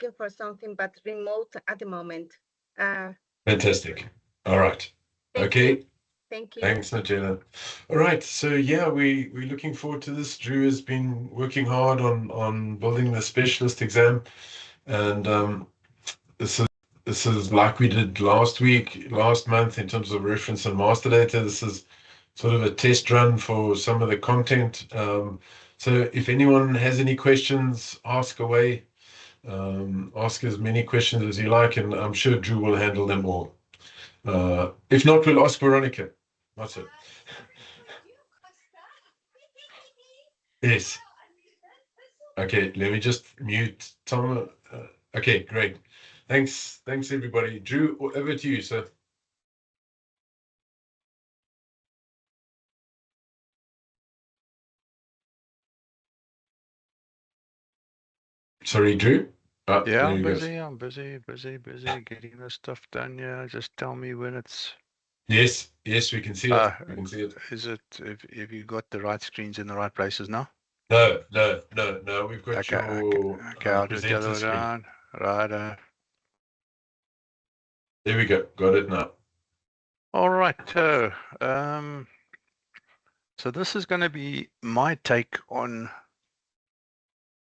looking for something but remote at the moment. Fantastic. All right. Thank Okay. you. Thank you. Thanks, Nigella. All right. So yeah, we're looking forward to this. Drew has been working hard on building the specialist exam, and this is like we did last month in terms of reference and master data. This is sort of a test run for some of the content. So if anyone has any questions, ask away. Ask as many questions as you like, and I'm sure Drew will handle them all. If not, we'll ask Veronica. That's it. Yes. Okay, let me just mute Tom. Okay, great. Thanks, everybody. Drew, over to you, sir. Sorry, Drew. Yeah, there I'm you busy. go. I'm busy getting this stuff done. Yeah, just tell me when it's. Yes, we can see it. We can see it. Is it if you got the right screens in the right places now? No. We've got Okay, your I'll do it the other presenter way screen. around. Right. There we go. Got it now. All right. So this is going to be my take on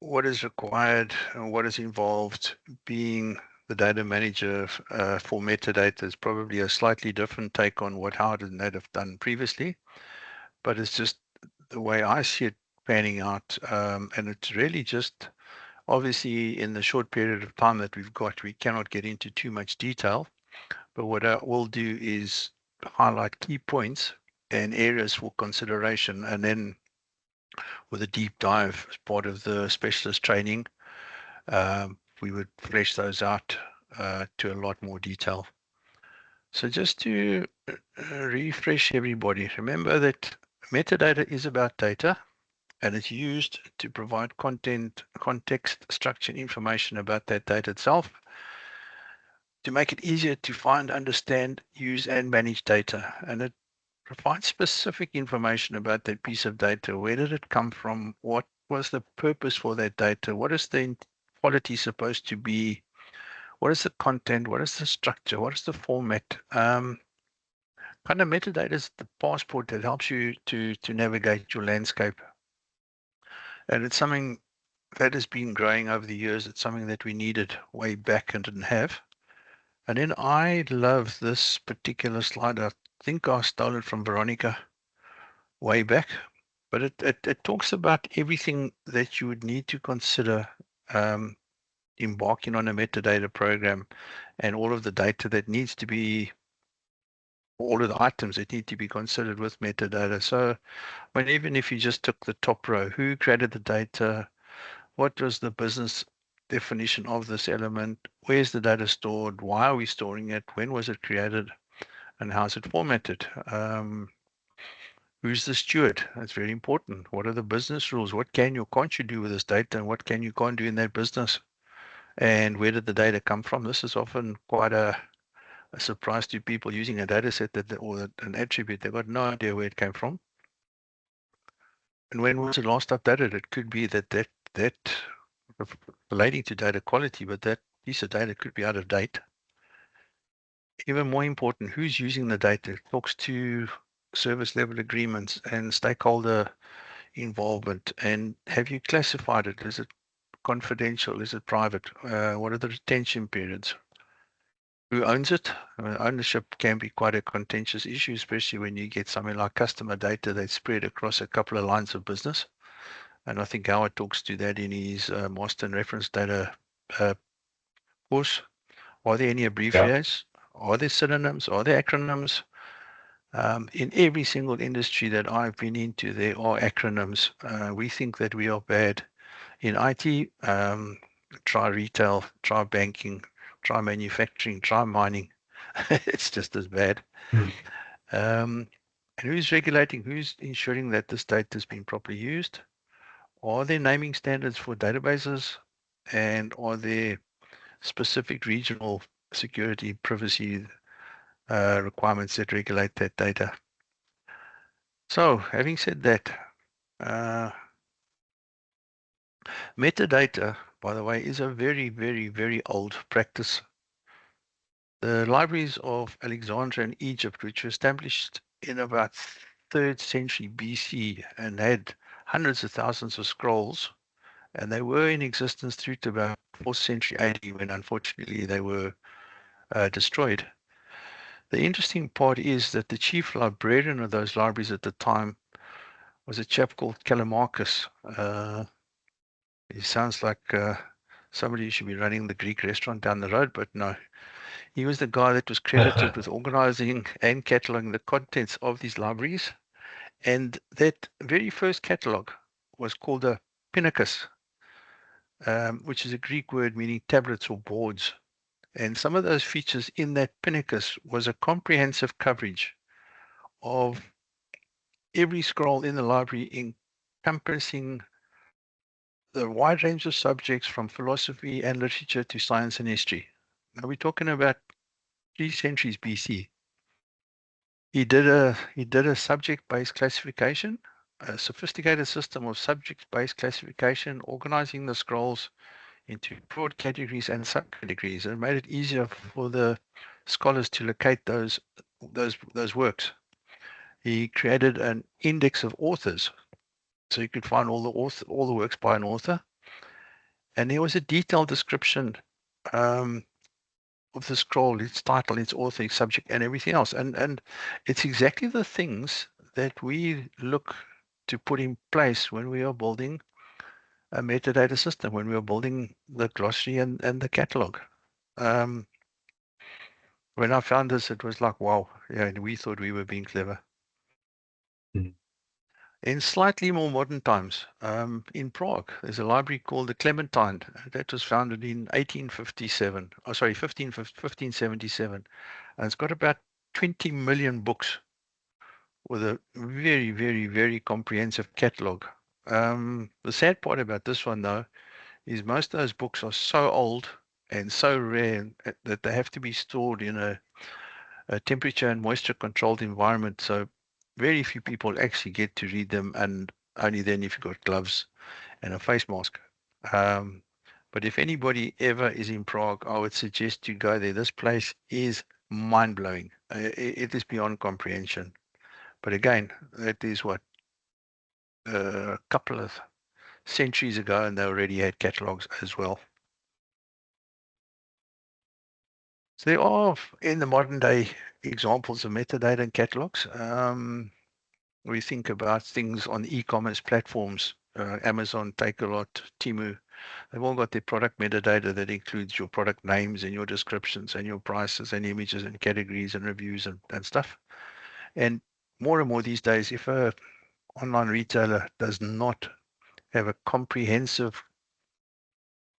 what is required and what is involved being the data manager for metadata. Is probably a slightly different take on what Howard and Ned have done previously, but it's just the way I see it panning out. And it's really just obviously in the short period of time that we've got, we cannot get into too much detail. But what I will do is highlight key points and areas for consideration, and then with a deep dive as part of the specialist training, we would flesh those out to a lot more detail. So just to refresh everybody, remember that metadata is about data, and it's used to provide context, structure, information about that data itself, to make it easier to find, understand, use, and manage data. And it provides specific information about that piece of data. Where did it come from? What was the purpose for that data? What is the quality supposed to be? What is the content? What is the structure? What is the format? Kind of metadata is the passport that helps you to navigate your landscape. And it's something that has been growing over the years. It's something that we needed way back and didn't have. And then I love this particular slide. I think I stole it from Veronica way back, but it talks about everything that you would need to consider embarking on a metadata program, and all of the data that needs to be, all of the items that need to be considered with metadata. So even if you just took the top row, who created the data, what was the business definition of this element, where's the data stored, why are we storing it, when was it created, and how is it formatted? Who's the steward? That's very important. What are the business rules? What can you, can't you do with this data, and what can you, can't do in that business? And where did the data come from? This is often quite a surprise to people using a data set or an attribute. They've got no idea where it came from. And when was it last updated? It could be that relating to data quality, but that piece of data could be out of date. Even more important, who's using the data? It talks to service level agreements and stakeholder involvement. And have you classified it? Is it confidential? Is it private? What are the retention periods? Who owns it? Ownership can be quite a contentious issue, especially when you get something like customer data that's spread across a couple of lines of business. And I think Howard talks to that in his master and reference data course. Are there any abbreviations? Yeah. Are there synonyms? Are there acronyms? In every single industry that I've been into, there are acronyms. We think that we are bad in IT. Try retail, try banking, try manufacturing, try mining. It's just as bad. And who's regulating? Who's ensuring that this data has been properly used? Are there naming standards for databases? And are there specific regional security privacy requirements that regulate that data? So, having said that, metadata by the way, is a very, very, very old practice. The libraries of Alexandria and Egypt, which were established in about 3rd century BC and had hundreds of thousands of scrolls, and they were in existence through to about 4th century AD, when unfortunately they were destroyed. The interesting part is that the chief librarian of those libraries at the time was a chap called Callimachus. He sounds like somebody who should be running the Greek restaurant down the road, but no. He was the guy that was credited with organizing and cataloging the contents of these libraries. And that very first catalog was called a pinnacus, which is a Greek word meaning tablets or boards. And some of those features in that pinnacus was a comprehensive coverage of every scroll in the library, encompassing the wide range of subjects from philosophy and literature to science and history. Now we're talking about 3 centuries BC. He did a subject-based classification, a sophisticated system of subject-based classification, organizing the scrolls into broad categories and subcategories, and made it easier for the scholars to locate those works. He created an index of authors, so you could find all the works by an author, and there was a detailed description of the scroll, its title, its author, its subject, and everything else. And it's exactly the things that we look to put in place when we are building a metadata system, when we are building the glossary and the catalog. When I found this, it was like, wow, yeah, and we thought we were being clever. Mhm. In slightly more modern times, in Prague, there's a library called the Clementine that was founded in 1857. Oh, sorry, 1577. And it's got about 20 million books with a very, very, very comprehensive catalog. The sad part about this one, though, is most of those books are so old and so rare that they have to be stored in a temperature and moisture controlled environment. So very few people actually get to read them, and only then if you've got gloves and a face mask. Um, but if anybody ever is in Prague, I would suggest you go there. This place is mind blowing. It is beyond comprehension. But again, that is what a couple of centuries ago, and they already had catalogs as well. So there are in the modern day examples of metadata and catalogs. We think about things on e-commerce platforms, Amazon, Takealot, Temu. They've all got their product metadata that includes your product names and your descriptions and your prices and images and categories and reviews and stuff. And more and more these days, if a online retailer does not have a comprehensive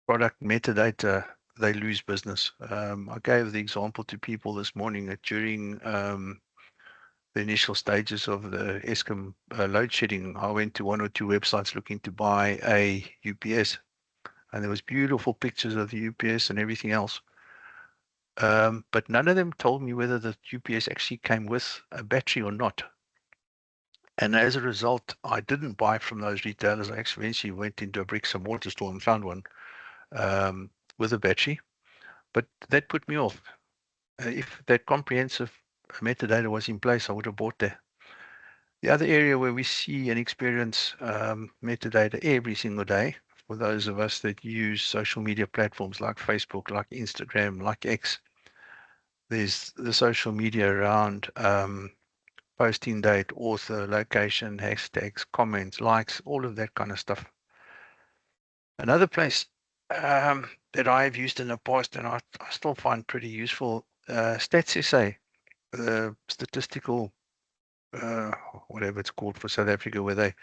product metadata, they lose business. I gave the example to people this morning that during the initial stages of the Eskom load shedding, I went to 1 or 2 websites looking to buy a UPS, and there was beautiful pictures of the UPS and everything else. But none of them told me whether the UPS actually came with a battery or not. And as a result, I didn't buy from those retailers. I actually eventually went into a bricks and mortar store and found one with a battery. But that put me off. If that comprehensive metadata was in place, I would have bought there. The other area where we see and experience metadata every single day, for those of us that use social media platforms like Facebook, like Instagram, like X, there's the social media around posting date, author, location, hashtags, comments, likes, all of that kind of stuff. Another place that I've used in the past and I still find pretty useful, StatsSA, the statistical whatever it's called for South Africa, where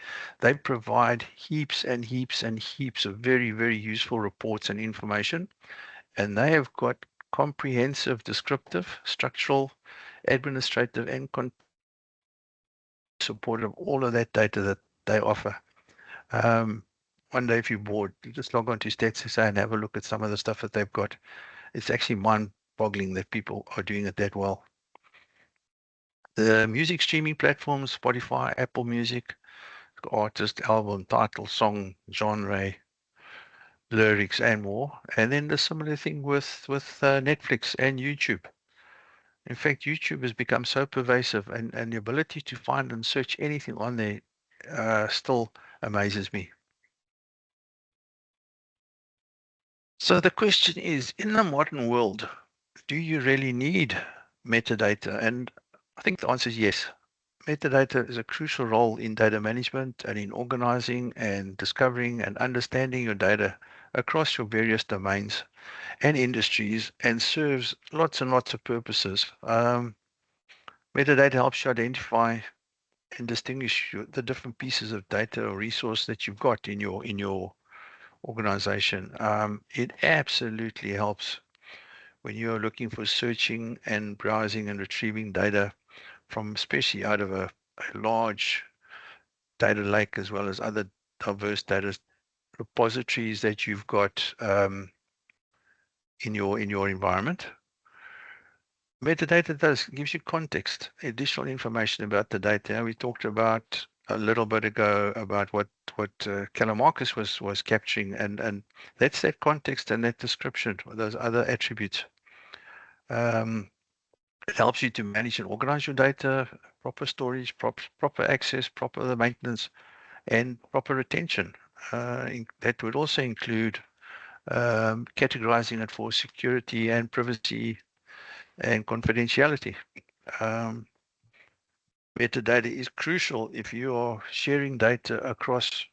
they provide heaps and heaps and heaps of very, very useful reports and information. And they have got comprehensive, descriptive, structural, administrative, and support of all of that data that they offer. One day, if you're bored, you just log on to StatsSA and have a look at some of the stuff that they've got. It's actually mind-boggling that people are doing it that well. The music streaming platforms, Spotify, Apple Music, artist, album, title, song, genre, lyrics and more. And then the similar thing with Netflix and YouTube. In fact, YouTube has become so pervasive, and the ability to find and search anything on there still amazes me. So the question is, in the modern world, do you really need metadata? And I think the answer is yes. Metadata is a crucial role in data management and in organizing and discovering and understanding your data across your various domains and industries, and serves lots and lots of purposes. Metadata helps you identify and distinguish the different pieces of data or resource that you've got in your organization. It absolutely helps when you're looking for searching and browsing and retrieving data from, especially out of a large data lake, as well as other diverse data repositories that you've got in your environment. Metadata gives you context, additional information about the data. We talked about a little bit ago about what Callimachus was capturing, and that's that context and that description, those other attributes. It helps you to manage and organize your data, proper storage, proper access, proper maintenance, and proper retention. That would also include categorizing it for security and privacy and confidentiality. Metadata is crucial if you are sharing data across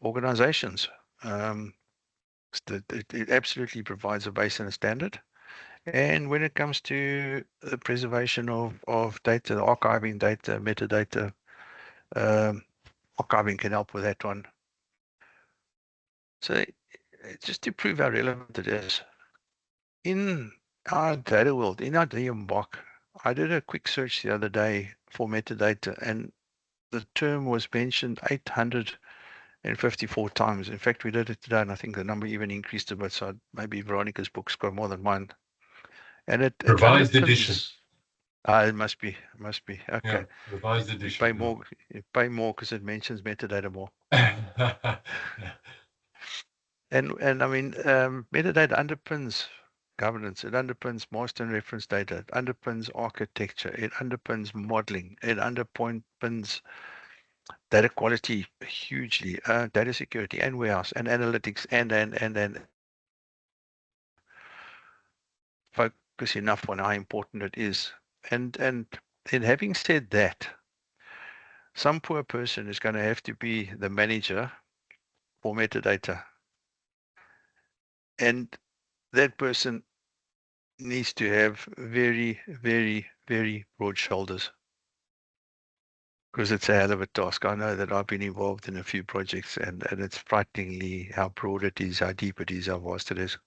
organizations. It absolutely provides a base and a standard. And when it comes to the preservation of data, archiving data, metadata, archiving can help with that one. So just to prove how relevant it is, in our data world, in our DMBOK, I did a quick search the other day for metadata, and the term was mentioned 854 times. In fact, we did it today, and I think the number even increased a bit. So maybe Veronica's book's got more than one. And it Revised underpins. edition. It must be. Okay. Yeah, revised edition. You pay more because it mentions metadata more. And I mean, metadata underpins governance. It underpins master and reference data. It underpins architecture. It underpins modeling. It underpins data quality hugely, data security and warehouse and analytics and focus enough on how important it is. And then having said that, some poor person is going to have to be the manager for metadata. And that person needs to have very, very, very broad shoulders, because it's a hell of a task. I know that I've been involved in a few projects, and it's frighteningly how broad it is, how deep it is, how vast it is.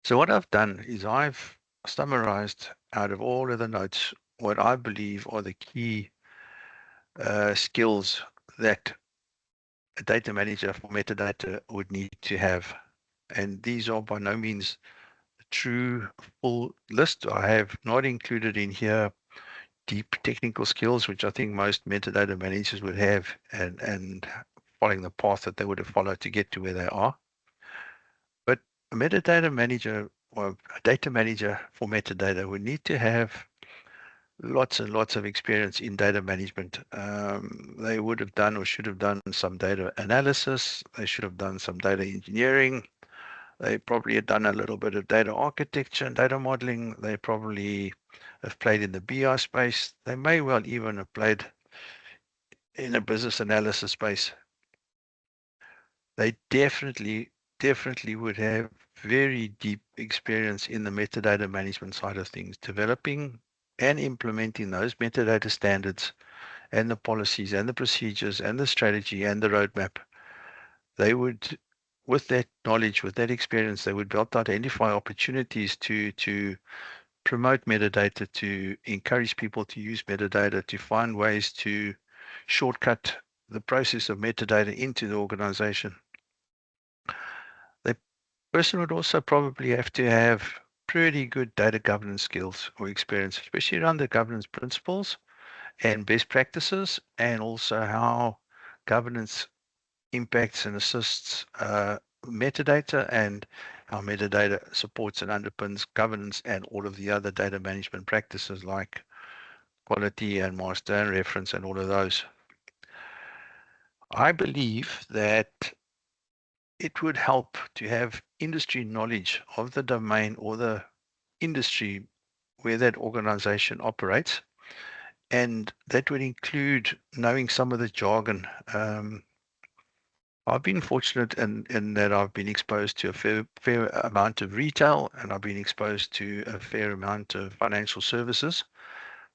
So what I've done is I've summarized out of all of the notes what I believe are the key skills that a data manager for metadata would need to have. And these are by no means a true full list. I have not included in here deep technical skills, which I think most metadata managers would have, and following the path that they would have followed to get to where they are. But a metadata manager or a data manager for metadata would need to have lots and lots of experience in data management. They would have done or should have done some data analysis. They should have done some data engineering. They probably had done a little bit of data architecture and data modeling. They probably have played in the BI space. They may well even have played in a business analysis space. They definitely would have very deep experience in the metadata management side of things, developing and implementing those metadata standards and the policies and the procedures and the strategy and the roadmap. They would, with that knowledge, with that experience, they would be able to identify opportunities to promote metadata, to encourage people to use metadata, to find ways to shortcut the process of metadata into the organization. The person would also probably have to have pretty good data governance skills or experience, especially around the governance principles and best practices, and also how governance impacts and assists metadata and how metadata supports and underpins governance and all of the other data management practices like quality and master and reference and all of those. I believe that it would help to have industry knowledge of the domain or the industry where that organization operates. And that would include knowing some of the jargon. I've been fortunate in that I've been exposed to a fair amount of retail, and I've been exposed to a fair amount of financial services.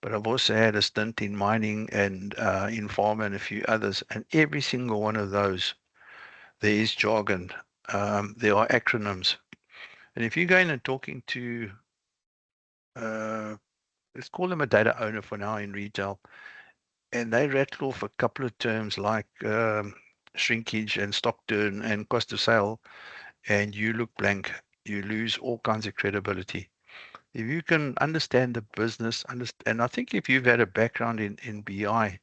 But I've also had a stint in mining and in pharma and a few others. And every single one of those, there is jargon. There are acronyms. And if you go in and talking to, let's call them a data owner for now in retail, and they rattle off a couple of terms like shrinkage and stock turn and cost of sale, and you look blank, you lose all kinds of credibility. If you can understand the business, and I think if you've had a background in BI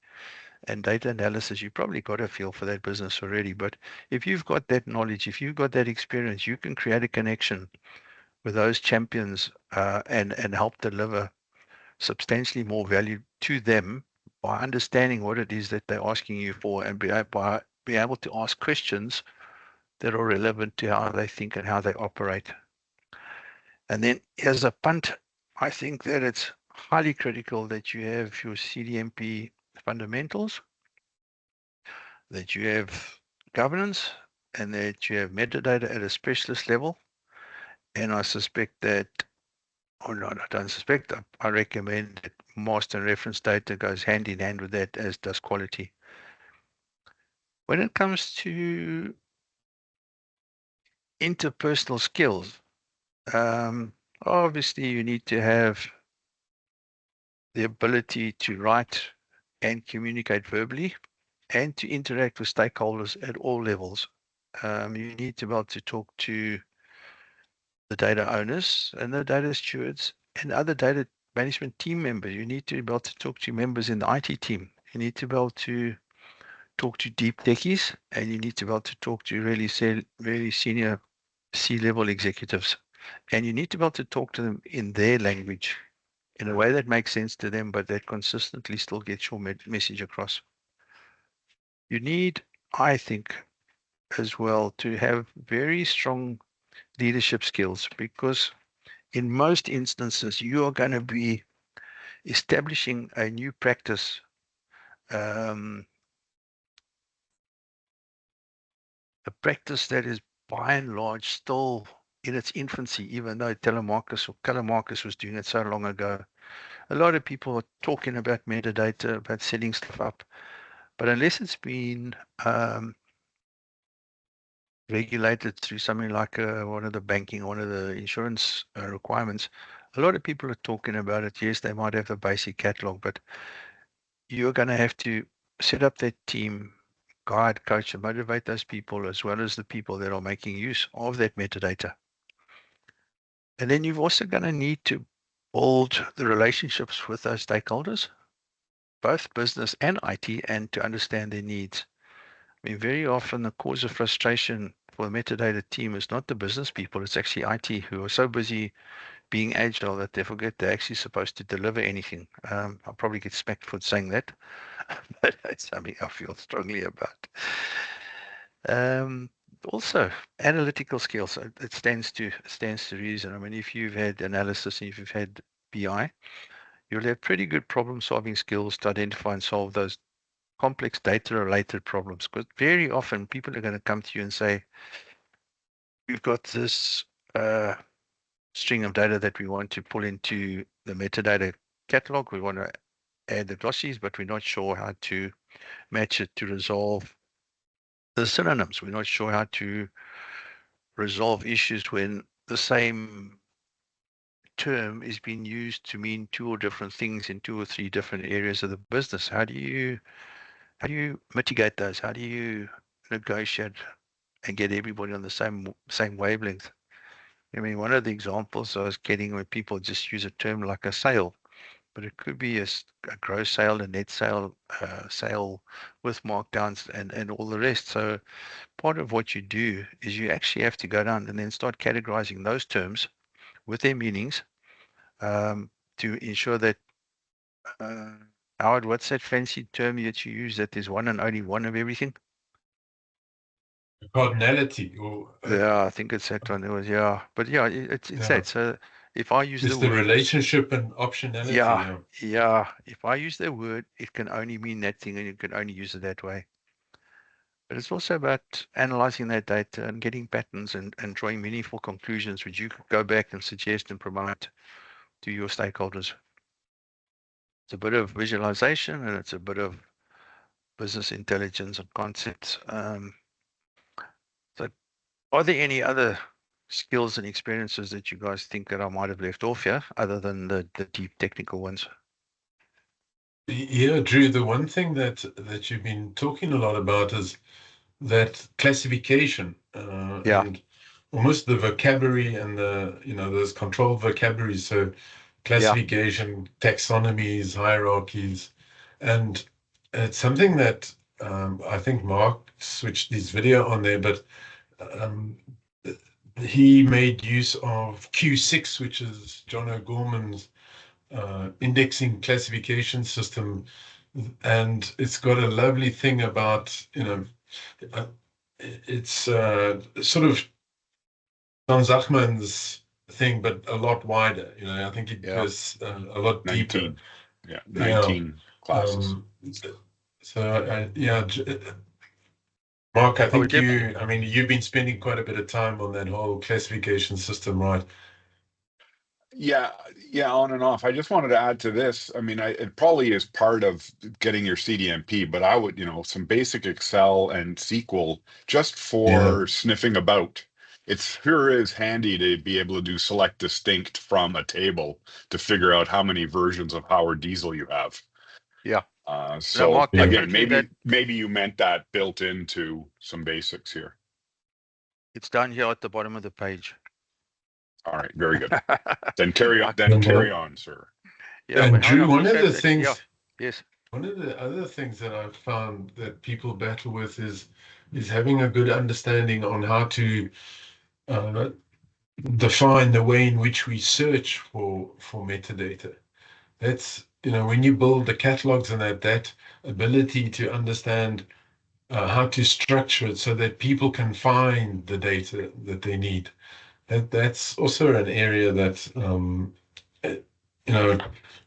and data analysis, you probably got a feel for that business already. But if you've got that knowledge, if you've got that experience, you can create a connection with those champions and help deliver substantially more value to them by understanding what it is that they're asking you for and be able to ask questions that are relevant to how they think and how they operate. And then as a punt, I think that it's highly critical that you have your CDMP fundamentals, that you have governance, and that you have metadata at a specialist level. And I suspect that, or not, I don't suspect, I recommend that master and reference data goes hand in hand with that, as does quality. When it comes to interpersonal skills, obviously you need to have the ability to write and communicate verbally and to interact with stakeholders at all levels. You need to be able to talk to the data owners and the data stewards and other data management team members. You need to be able to talk to members in the IT team. You need to be able to talk to deep techies, and you need to be able to talk to really senior C-level executives. And you need to be able to talk to them in their language in a way that makes sense to them, but that consistently still gets your message across. You need, I think, as well, to have very strong leadership skills, because in most instances, you are going to be establishing a new practice, a practice that is by and large still in its infancy, even though Telemarcus or Calamarcus was doing it so long ago. A lot of people are talking about metadata, about setting stuff up, but unless it's been regulated through something like one of the banking, one of the insurance requirements, a lot of people are talking about it. Yes, they might have the basic catalog, but you're going to have to set up that team, guide, coach, and motivate those people, as well as the people that are making use of that metadata. And then you're also going to need to build the relationships with those stakeholders, both business and IT, and to understand their needs. I mean, very often the cause of frustration for the metadata team is not the business people, it's actually IT, who are so busy being agile that they forget they're actually supposed to deliver anything. I'll probably get smacked for saying that, but it's something I feel strongly about. Also, analytical skills, it stands to reason. I mean, if you've had analysis and if you've had BI, you'll have pretty good problem solving skills to identify and solve those complex data related problems, because very often people are going to come to you and say, we've got this string of data that we want to pull into the metadata catalog. We want to add the glossaries, but we're not sure how to match it to resolve the synonyms. We're not sure how to resolve issues when the same term is being used to mean two or different things in two or three different areas of the business. How do you mitigate those? How do you negotiate and get everybody on the same wavelength? I mean, one of the examples I was getting when people just use a term like a sale, but it could be a gross sale, a net sale, sale with markdowns and all the rest. So part of what you do is you actually have to go down and then start categorizing those terms with their meanings, to ensure that, Howard, what's that fancy term that you use, that there's one and only one of everything? Cardinality, or Yeah, I think it's that one. It was, yeah, but yeah, it's yeah, that. So if I use the it's the word, relationship and optionality. yeah, Yeah. yeah, if I use the word, it can only mean that thing, and you can only use it that way. But it's also about analyzing that data and getting patterns and drawing meaningful conclusions, which you could go back and suggest and promote to your stakeholders. It's a bit of visualization and it's a bit of business intelligence and concepts. So are there any other skills and experiences that you guys think that I might have left off here, other than the deep technical ones? Yeah, Drew, the one thing that you've been talking a lot about is that classification, Yeah, and almost the vocabulary and those controlled vocabularies. So yeah, classification, taxonomies, hierarchies, and it's something that I think Mark switched his video on there, but um, he made use of Q6, which is John O'Gorman's indexing classification system, and it's got a lovely thing about, uh, it's sort of John Zachman's thing, but a lot wider. I think it goes a lot deeper. 19. Yeah, Yeah. 19 classes. Yeah, Mark, I think yep. you've been spending quite a bit of time on that whole classification system, right? Yeah, on and off. I just wanted to add to this. I mean, it probably is part of getting your CDMP, but I would, some basic Excel and SQL just for sniffing about. It sure is handy to be able to do select distinct from a table to figure out how many versions of Howard Diesel you have. Yeah. So Mark, again, definitely maybe you meant that built into some basics here. it's down here at the bottom of the page. All right, very good. Then carry on. Sir. Yeah, And but Drew, I'm one just of the saying that, things, yeah, yes, one of the other things that I've found that people battle with is having a good understanding on how to define the way in which we search for metadata. That's, when you build the catalogs and that ability to understand how to structure it so that people can find the data that they need. That's also an area that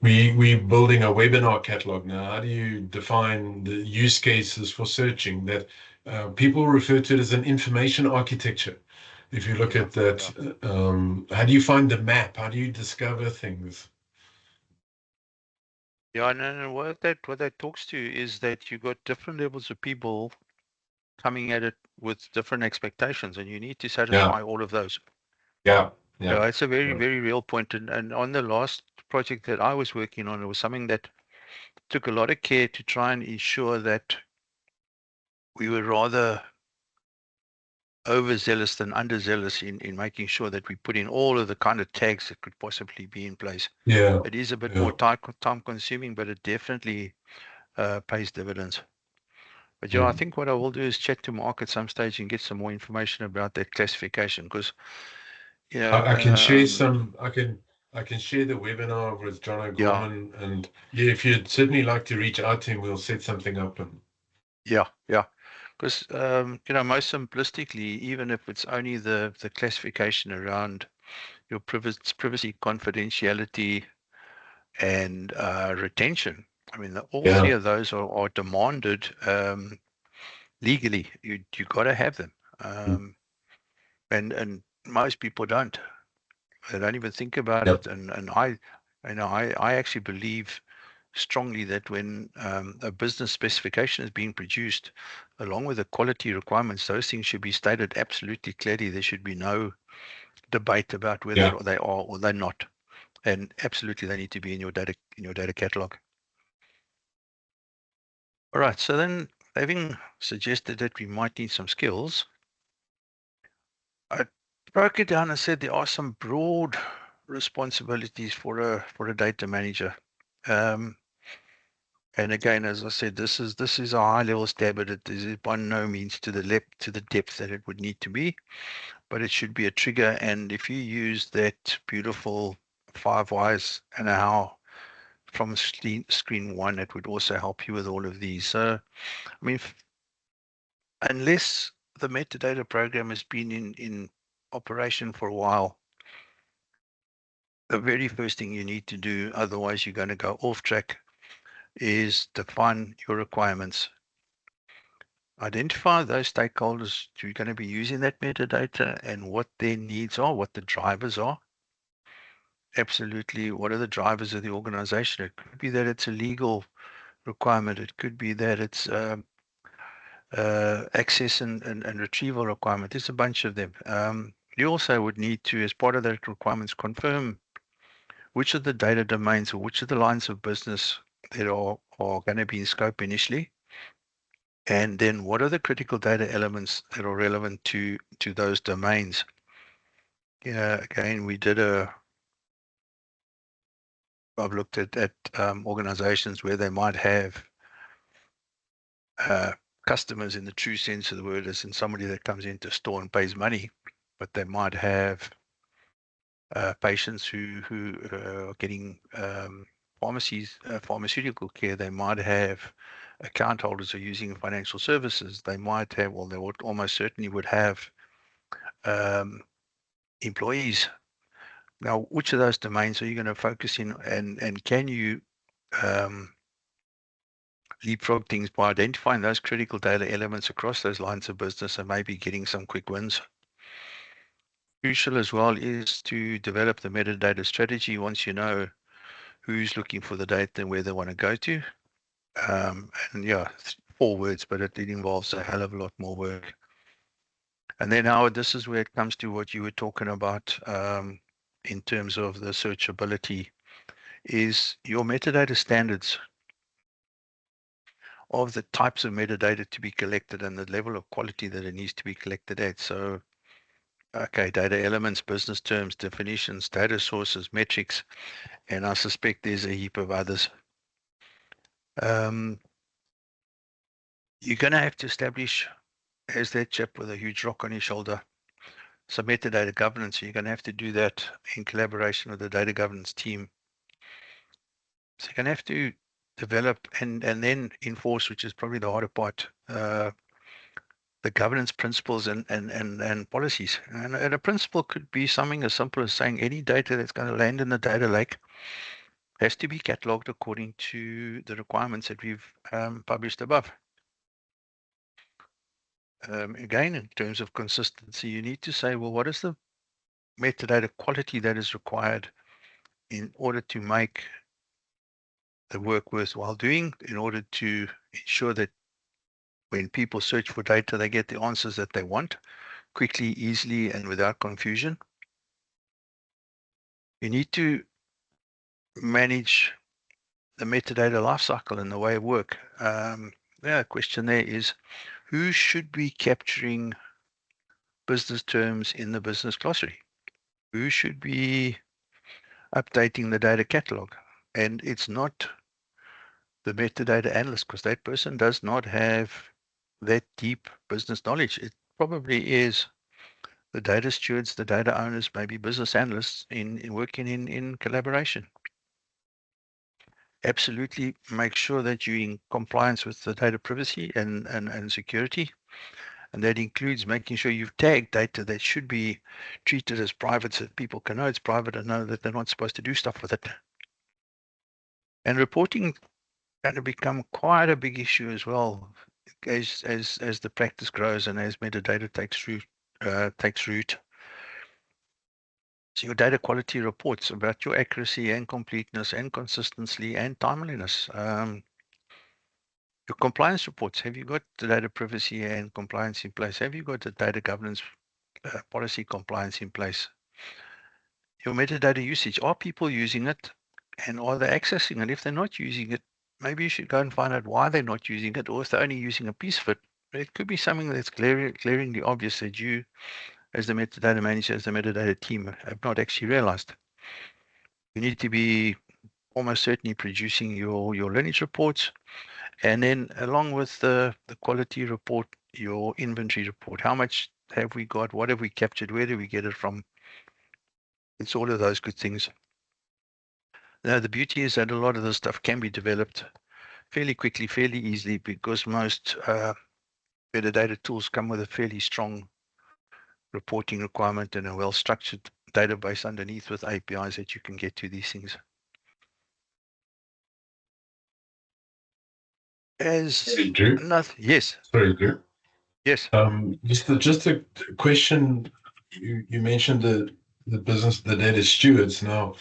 we're building a webinar catalog now. How do you define the use cases for searching that people refer to it as an information architecture? If you look at that, how do you find the map? How do you discover things? yeah, and what that talks to is that you got different levels of people coming at it with different expectations, and you need to satisfy all of those. Yeah. Yeah, it's a very, very real point. And on the last project that I was working on, it was something that took a lot of care to try and ensure that we were rather overzealous than underzealous in making sure that we put in all of the kind of tags that could possibly be in place. Yeah. It is a bit more time consuming, but it definitely pays dividends. But yeah, I think what I will do is chat to Mark at some stage and get some more information about that classification, because I can share some. I can share the webinar with John O'Gorman, and if you'd certainly like to reach out to him, we'll set something up. And yeah, because most simplistically, even if it's only the classification around your privacy, confidentiality, and retention. I mean, all three of those are demanded legally. You got to have them, and most people don't. They don't even think about it. And I actually believe strongly that when a business specification is being produced, along with the quality requirements, those things should be stated absolutely clearly. There should be no debate about whether they are or they're not. And absolutely, they need to be in your data catalog. All right. So then, having suggested that we might need some skills, I broke it down and said there are some broad responsibilities for a data manager. And again, as I said, this is a high level stab, but it is by no means to the depth that it would need to be, but it should be a trigger. And if you use that beautiful 5 whys and a how from screen 1, it would also help you with all of these. So, I mean, unless the metadata program has been in operation for a while, the very first thing you need to do, otherwise you're going to go off track, is define your requirements. Identify those stakeholders who are going to be using that metadata and what their needs are, what the drivers are. Absolutely, what are the drivers of the organization? It could be that it's a legal requirement. It could be that it's access and retrieval requirement. There's a bunch of them. You also would need to, as part of that requirements, confirm which of the data domains or which of the lines of business that are going to be in scope initially. And then what are the critical data elements that are relevant to those domains? Yeah, again, I've looked at organizations where they might have customers in the true sense of the word, as in somebody that comes into a store and pays money, but they might have patients who are getting pharmaceutical care. They might have account holders who are using financial services. They might have, well, they would almost certainly would have employees. Now, which of those domains are you going to focus in, and can you leapfrog things by identifying those critical data elements across those lines of business and maybe getting some quick wins? Crucial as well is to develop the metadata strategy once you know who's looking for the data and where they want to go to. And yeah, 4 words, but it involves a hell of a lot more work. And then Howard, this is where it comes to what you were talking about in terms of the searchability, is your metadata standards of the types of metadata to be collected and the level of quality that it needs to be collected at. So, okay, data elements, business terms, definitions, data sources, metrics, and I suspect there's a heap of others. You're going to have to establish, as that chap with a huge rock on his shoulder, some metadata governance. You're going to have to do that in collaboration with the data governance team. So you're going to have to develop and then enforce, which is probably the harder part, the governance principles and policies. And a principle could be something as simple as saying any data that's going to land in the data lake has to be cataloged according to the requirements that we've published above. Again, in terms of consistency, you need to say, well, what is the metadata quality that is required in order to make the work worthwhile doing, in order to ensure that when people search for data, they get the answers that they want quickly, easily, and without confusion. You need to manage the metadata lifecycle and the way of work. The question there is, who should be capturing business terms in the business glossary? Who should be updating the data catalog? And it's not the metadata analyst, because that person does not have that deep business knowledge. It probably is the data stewards, the data owners, maybe business analysts in working in collaboration. Absolutely make sure that you're in compliance with the data privacy and security. And that includes making sure you've tagged data that should be treated as private so that people can know it's private and know that they're not supposed to do stuff with it. And reporting going to become quite a big issue as well as the practice grows and as metadata takes root. So your data quality reports about your accuracy and completeness and consistency and timeliness. Your compliance reports, have you got the data privacy and compliance in place? Have you got the data governance policy compliance in place? Your metadata usage, are people using it and are they accessing it? If they're not using it, maybe you should go and find out why they're not using it, or if they're only using a piece of it. It could be something that's glaringly obvious that you, as the metadata manager, as the metadata team, have not actually realized. You need to be almost certainly producing your lineage reports. And then along with the quality report, your inventory report, how much have we got? What have we captured? Where do we get it from? It's all of those good things. Now, the beauty is that a lot of this stuff can be developed fairly quickly, fairly easily, because most metadata tools come with a fairly strong reporting requirement and a well-structured database underneath with APIs that you can get to these things. Sorry, Drew. Yes, Sorry, Drew. yes. Just a question. You mentioned the business, the data stewards. Now,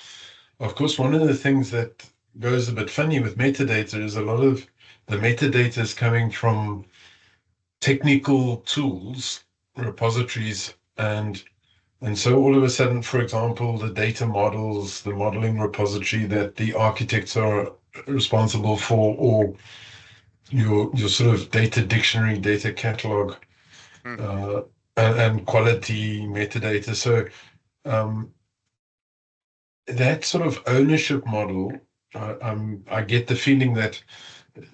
of course, one of the things that goes a bit funny with metadata is a lot of the metadata is coming from technical tools, repositories, and so all of a sudden, for example, the data models, the modeling repository that the architects are responsible for, or your sort of data dictionary, data catalog, uh, and quality metadata. So that sort of ownership model, I get the feeling that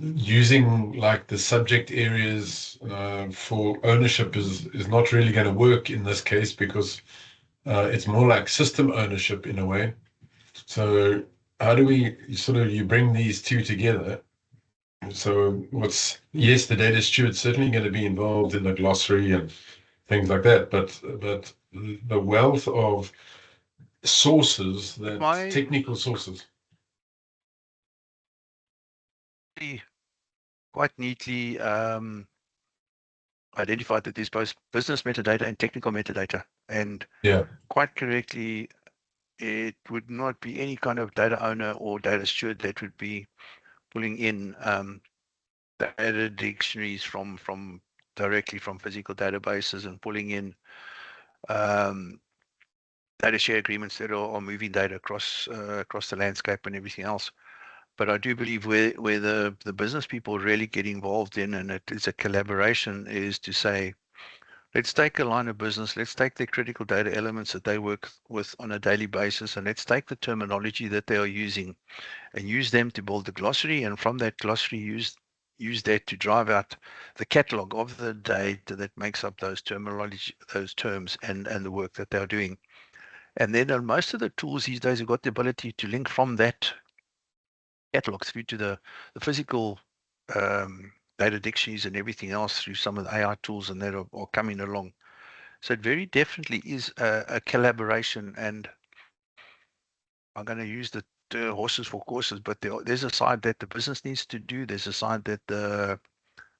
using like the subject areas for ownership is not really going to work in this case, because it's more like system ownership in a way. So how do we you bring these two together? So yes, the data steward's certainly going to be involved in the glossary and things like that, but the wealth of sources, technical sources. Quite neatly identified that there's both business metadata and technical metadata, and quite correctly, it would not be any kind of data owner or data steward that would be pulling in data dictionaries from directly from physical databases and pulling in data share agreements that are moving data across the landscape and everything else. But I do believe where the business people really get involved in, and it is a collaboration, is to say, let's take a line of business, let's take the critical data elements that they work with on a daily basis, and let's take the terminology that they are using and use them to build the glossary, and from that glossary use that to drive out the catalog of the data that makes up those terminology, those terms, and the work that they're doing. And then on most of the tools these days have got the ability to link from that catalog through to the physical data dictionaries and everything else through some of the AI tools and that are coming along. So it very definitely is a collaboration, and I'm going to use the horses for courses, but there's a side that the business needs to do, there's a side that the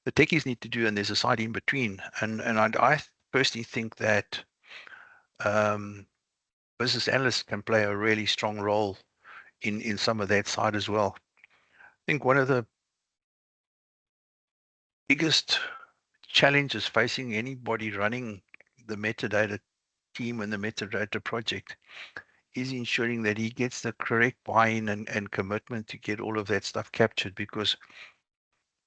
techies need to do, and there's a side in between. And I personally think that business analysts can play a really strong role in some of that side as well. I think one of the biggest challenges facing anybody running the metadata team and the metadata project is ensuring that he gets the correct buy-in and commitment to get all of that stuff captured, because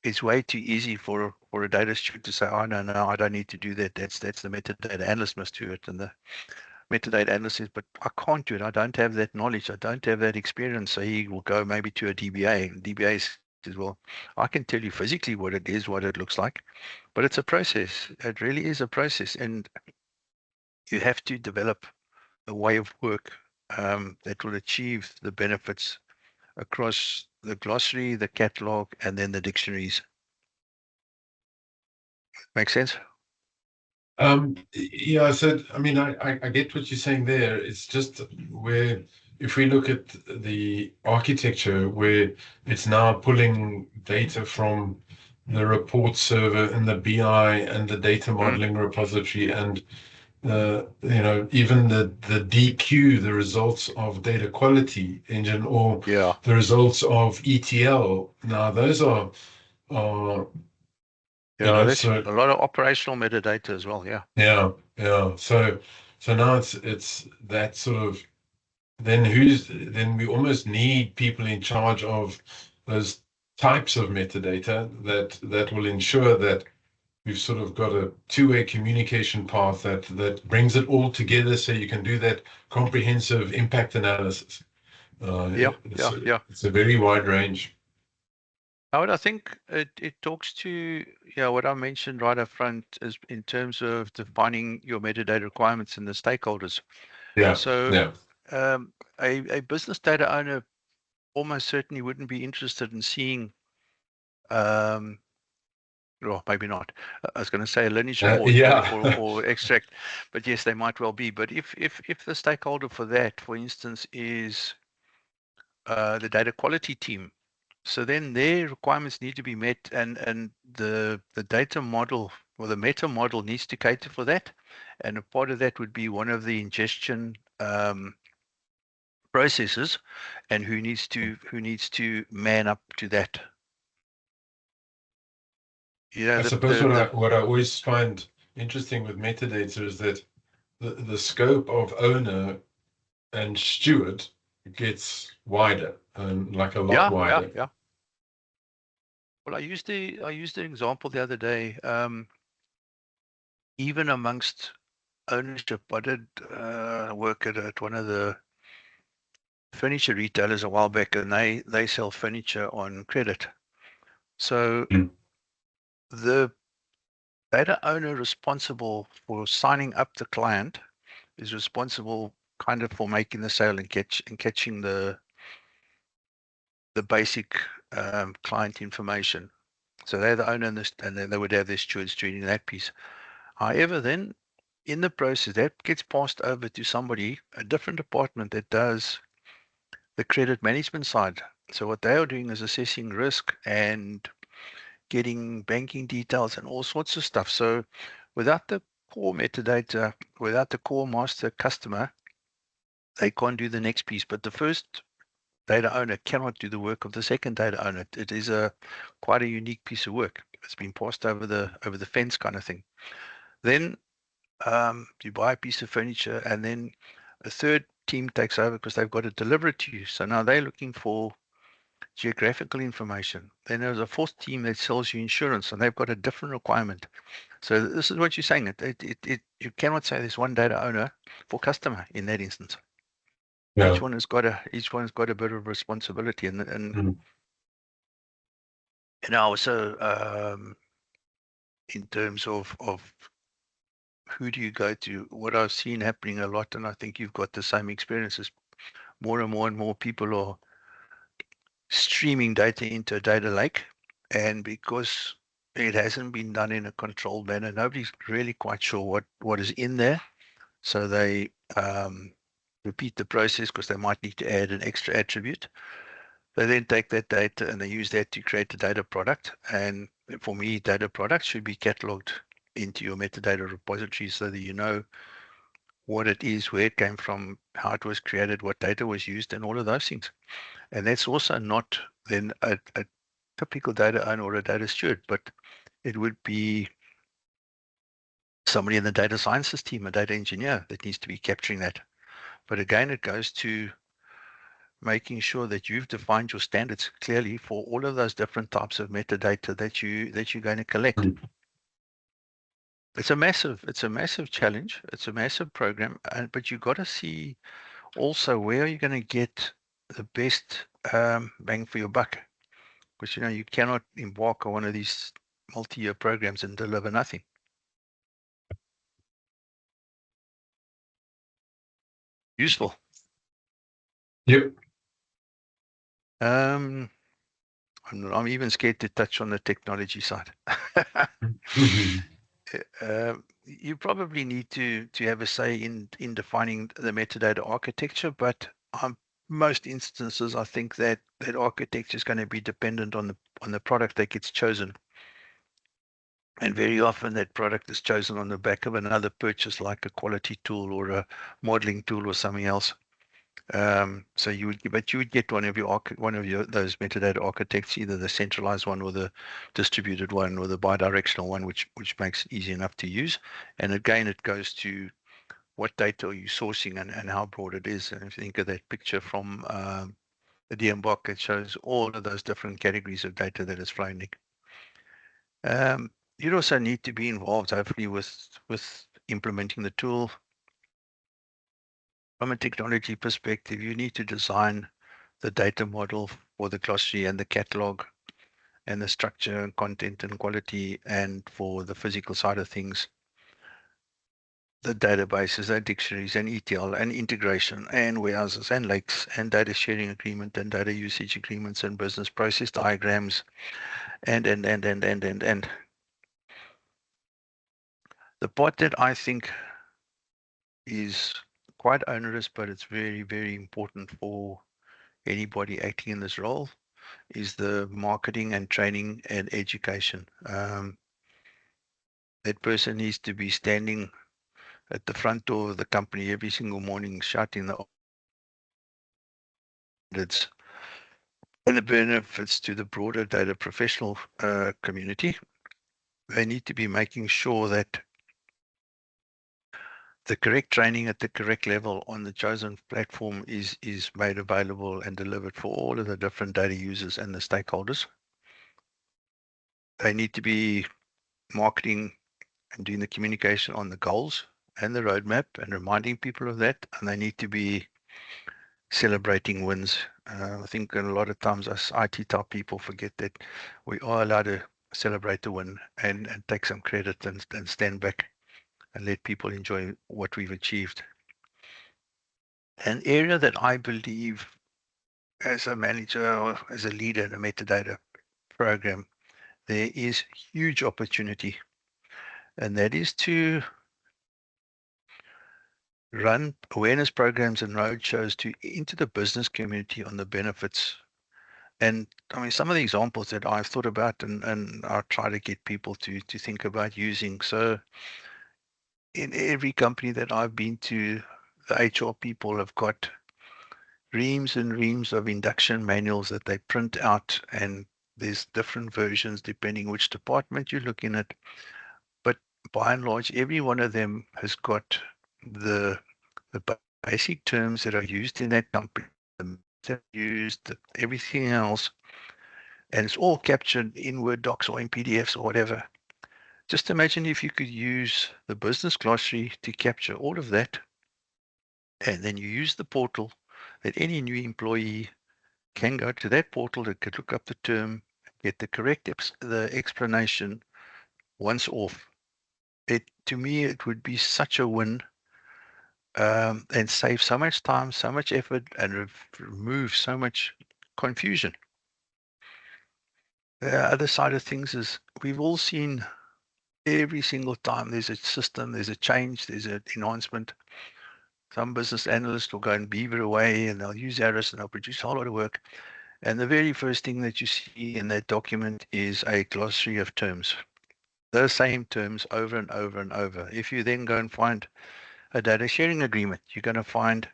it's way too easy for a data steward to say, oh, no, I don't need to do that. That's the metadata analyst must do it. And the metadata analyst says, but I can't do it. I don't have that knowledge. I don't have that experience. So he will go maybe to a DBA. And DBA says, well, I can tell you physically what it is, what it looks like, but it's a process. It really is a process. And you have to develop a way of work that will achieve the benefits across the glossary, the catalog, and then the dictionaries. Make sense? Yeah, I mean, I get what you're saying there. It's just where, if we look at the architecture, where it's now pulling data from the report server and the BI and the data modeling repository, and even the DQ, the results of data quality engine, or the results of ETL. Now those are there's a lot of operational metadata as well. Yeah. So now it's that sort of, then we almost need people in charge of those types of metadata that will ensure that we've sort of got a two-way communication path that brings it all together, so you can do that comprehensive impact analysis. Yeah, It's yeah. it's a very wide range. I think it talks to, what I mentioned right up front is in terms of defining your metadata requirements and the stakeholders. Yeah, So yeah. a business data owner almost certainly wouldn't be interested in seeing, well, maybe not. I was going to say a lineage report Yeah. or extract, but yes, they might well be. But if the stakeholder for that, for instance, is the data quality team, so then their requirements need to be met, and the data model or the meta model needs to cater for that. And a part of that would be one of the ingestion processes, and who needs to man up to that. I The suppose what I always find interesting with metadata is that the scope of owner and steward gets wider, like a lot wider. yeah. Well, I used the example the other day. Even amongst ownership, I did work at one of the furniture retailers a while back, and they sell furniture on credit. So Mm. the data owner responsible for signing up the client is responsible kind of for making the sale and catching the basic client information. So they're the owner, and then they would have their stewards doing that piece. However, then in the process, that gets passed over to somebody, a different department that does the credit management side. So what they are doing is assessing risk and getting banking details and all sorts of stuff. So without the core metadata, without the core master customer, they can't do the next piece. But the first data owner cannot do the work of the second data owner. It is quite a unique piece of work. It's been passed over the fence kind of thing. Then you buy a piece of furniture, and then a third team takes over because they've got to deliver it to you. So now they're looking for geographical information. Then there's a fourth team that sells you insurance, and they've got a different requirement. So this is what you're saying. You cannot say there's one data owner for customer in that instance. Yeah. Each one's got a bit of responsibility, and also in terms of who do you go to? What I've seen happening a lot, and I think you've got the same experiences. More and more people are streaming data into a data lake, and because it hasn't been done in a controlled manner, nobody's really quite sure what is in there. So they repeat the process because they might need to add an extra attribute. They then take that data and they use that to create a data product. And for me, data products should be cataloged into your metadata repository so that you know what it is, where it came from, how it was created, what data was used, and all of those things. And that's also not then a typical data owner or a data steward, but it would be somebody in the data sciences team, a data engineer that needs to be capturing that. But again, it goes to making sure that you've defined your standards clearly for all of those different types of metadata that you're going to collect. Mm. It's a massive challenge. It's a massive program, but you've got to see also where you're going to get the best bang for your buck. Because you cannot embark on one of these multi-year programs and deliver nothing. Useful. Yep. I'm even scared to touch on the technology side. You probably need to have a say in defining the metadata architecture, but most instances, I think that architecture is going to be dependent on the product that gets chosen. And very often that product is chosen on the back of another purchase, like a quality tool or a modeling tool or something else. So you would get one of those metadata architects, either the centralized one or the distributed one or the bidirectional one, which makes it easy enough to use. And again, it goes to what data are you sourcing and how broad it is. And if you think of that picture from the DMBOK, it shows all of those different categories of data that is flowing. You'd also need to be involved, hopefully, with implementing the tool. From a technology perspective, you need to design the data model for the glossary and the catalog and the structure and content and quality, and for the physical side of things, the databases and dictionaries and ETL and integration and warehouses and lakes and data sharing agreement and data usage agreements and business process diagrams and. The part that I think is quite onerous, but it's very, very important for anybody acting in this role, is the marketing and training and education. That person needs to be standing at the front door of the company every single morning, shouting the audits and the benefits to the broader data professional community. They need to be making sure that the correct training at the correct level on the chosen platform is made available and delivered for all of the different data users and the stakeholders. They need to be marketing and doing the communication on the goals and the roadmap and reminding people of that. And they need to be celebrating wins. I think a lot of times us IT type people forget that we are allowed to celebrate the win and take some credit and stand back and let people enjoy what we've achieved. An area that I believe as a manager or as a leader in a metadata program, there is huge opportunity, and that is to run awareness programs and roadshows into the business community on the benefits. And I mean, some of the examples that I've thought about and I try to get people to think about using. So in every company that I've been to, the HR people have got reams and reams of induction manuals that they print out, and there's different versions depending which department you're looking at. But by and large, every one of them has got the basic terms that are used in that company, the that are used, everything else, and it's all captured in Word docs or in PDFs or whatever. Just imagine if you could use the business glossary to capture all of that, and then you use the portal that any new employee can go to that portal that could look up the term, get the correct the explanation once off. To me, it would be such a win, and save so much time, so much effort, and remove so much confusion. The other side of things is we've all seen every single time there's a system, there's a change, there's an enhancement. Some business analysts will go and beaver away and they'll use Aris and they'll produce a whole lot of work. And the very first thing that you see in that document is a glossary of terms, the same terms over and over and over. If you then go and find a data sharing agreement, you're going to find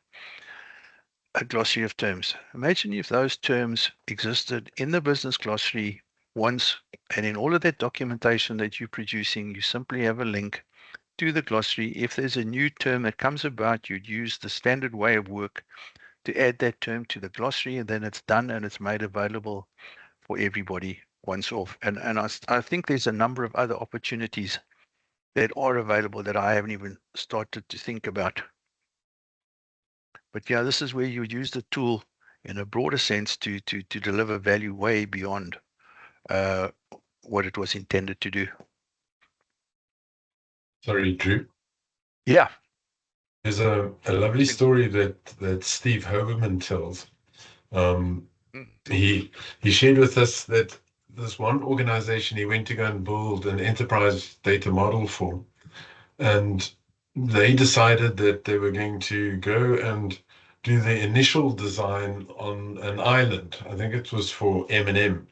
a glossary of terms. Imagine if those terms existed in the business glossary once, and in all of that documentation that you're producing, you simply have a link to the glossary. If there's a new term that comes about, you'd use the standard way of work to add that term to the glossary, and then it's done and it's made available for everybody once off. And I think there's a number of other opportunities that are available that I haven't even started to think about. But yeah, this is where you use the tool in a broader sense to deliver value way beyond what it was intended to do. Sorry, Drew. Yeah. There's a lovely story that Steve Hoberman tells. He shared with us that this one organization he went to go and build an enterprise data model for, and they decided that they were going to go and do the initial design on an island. I think it was for M&M.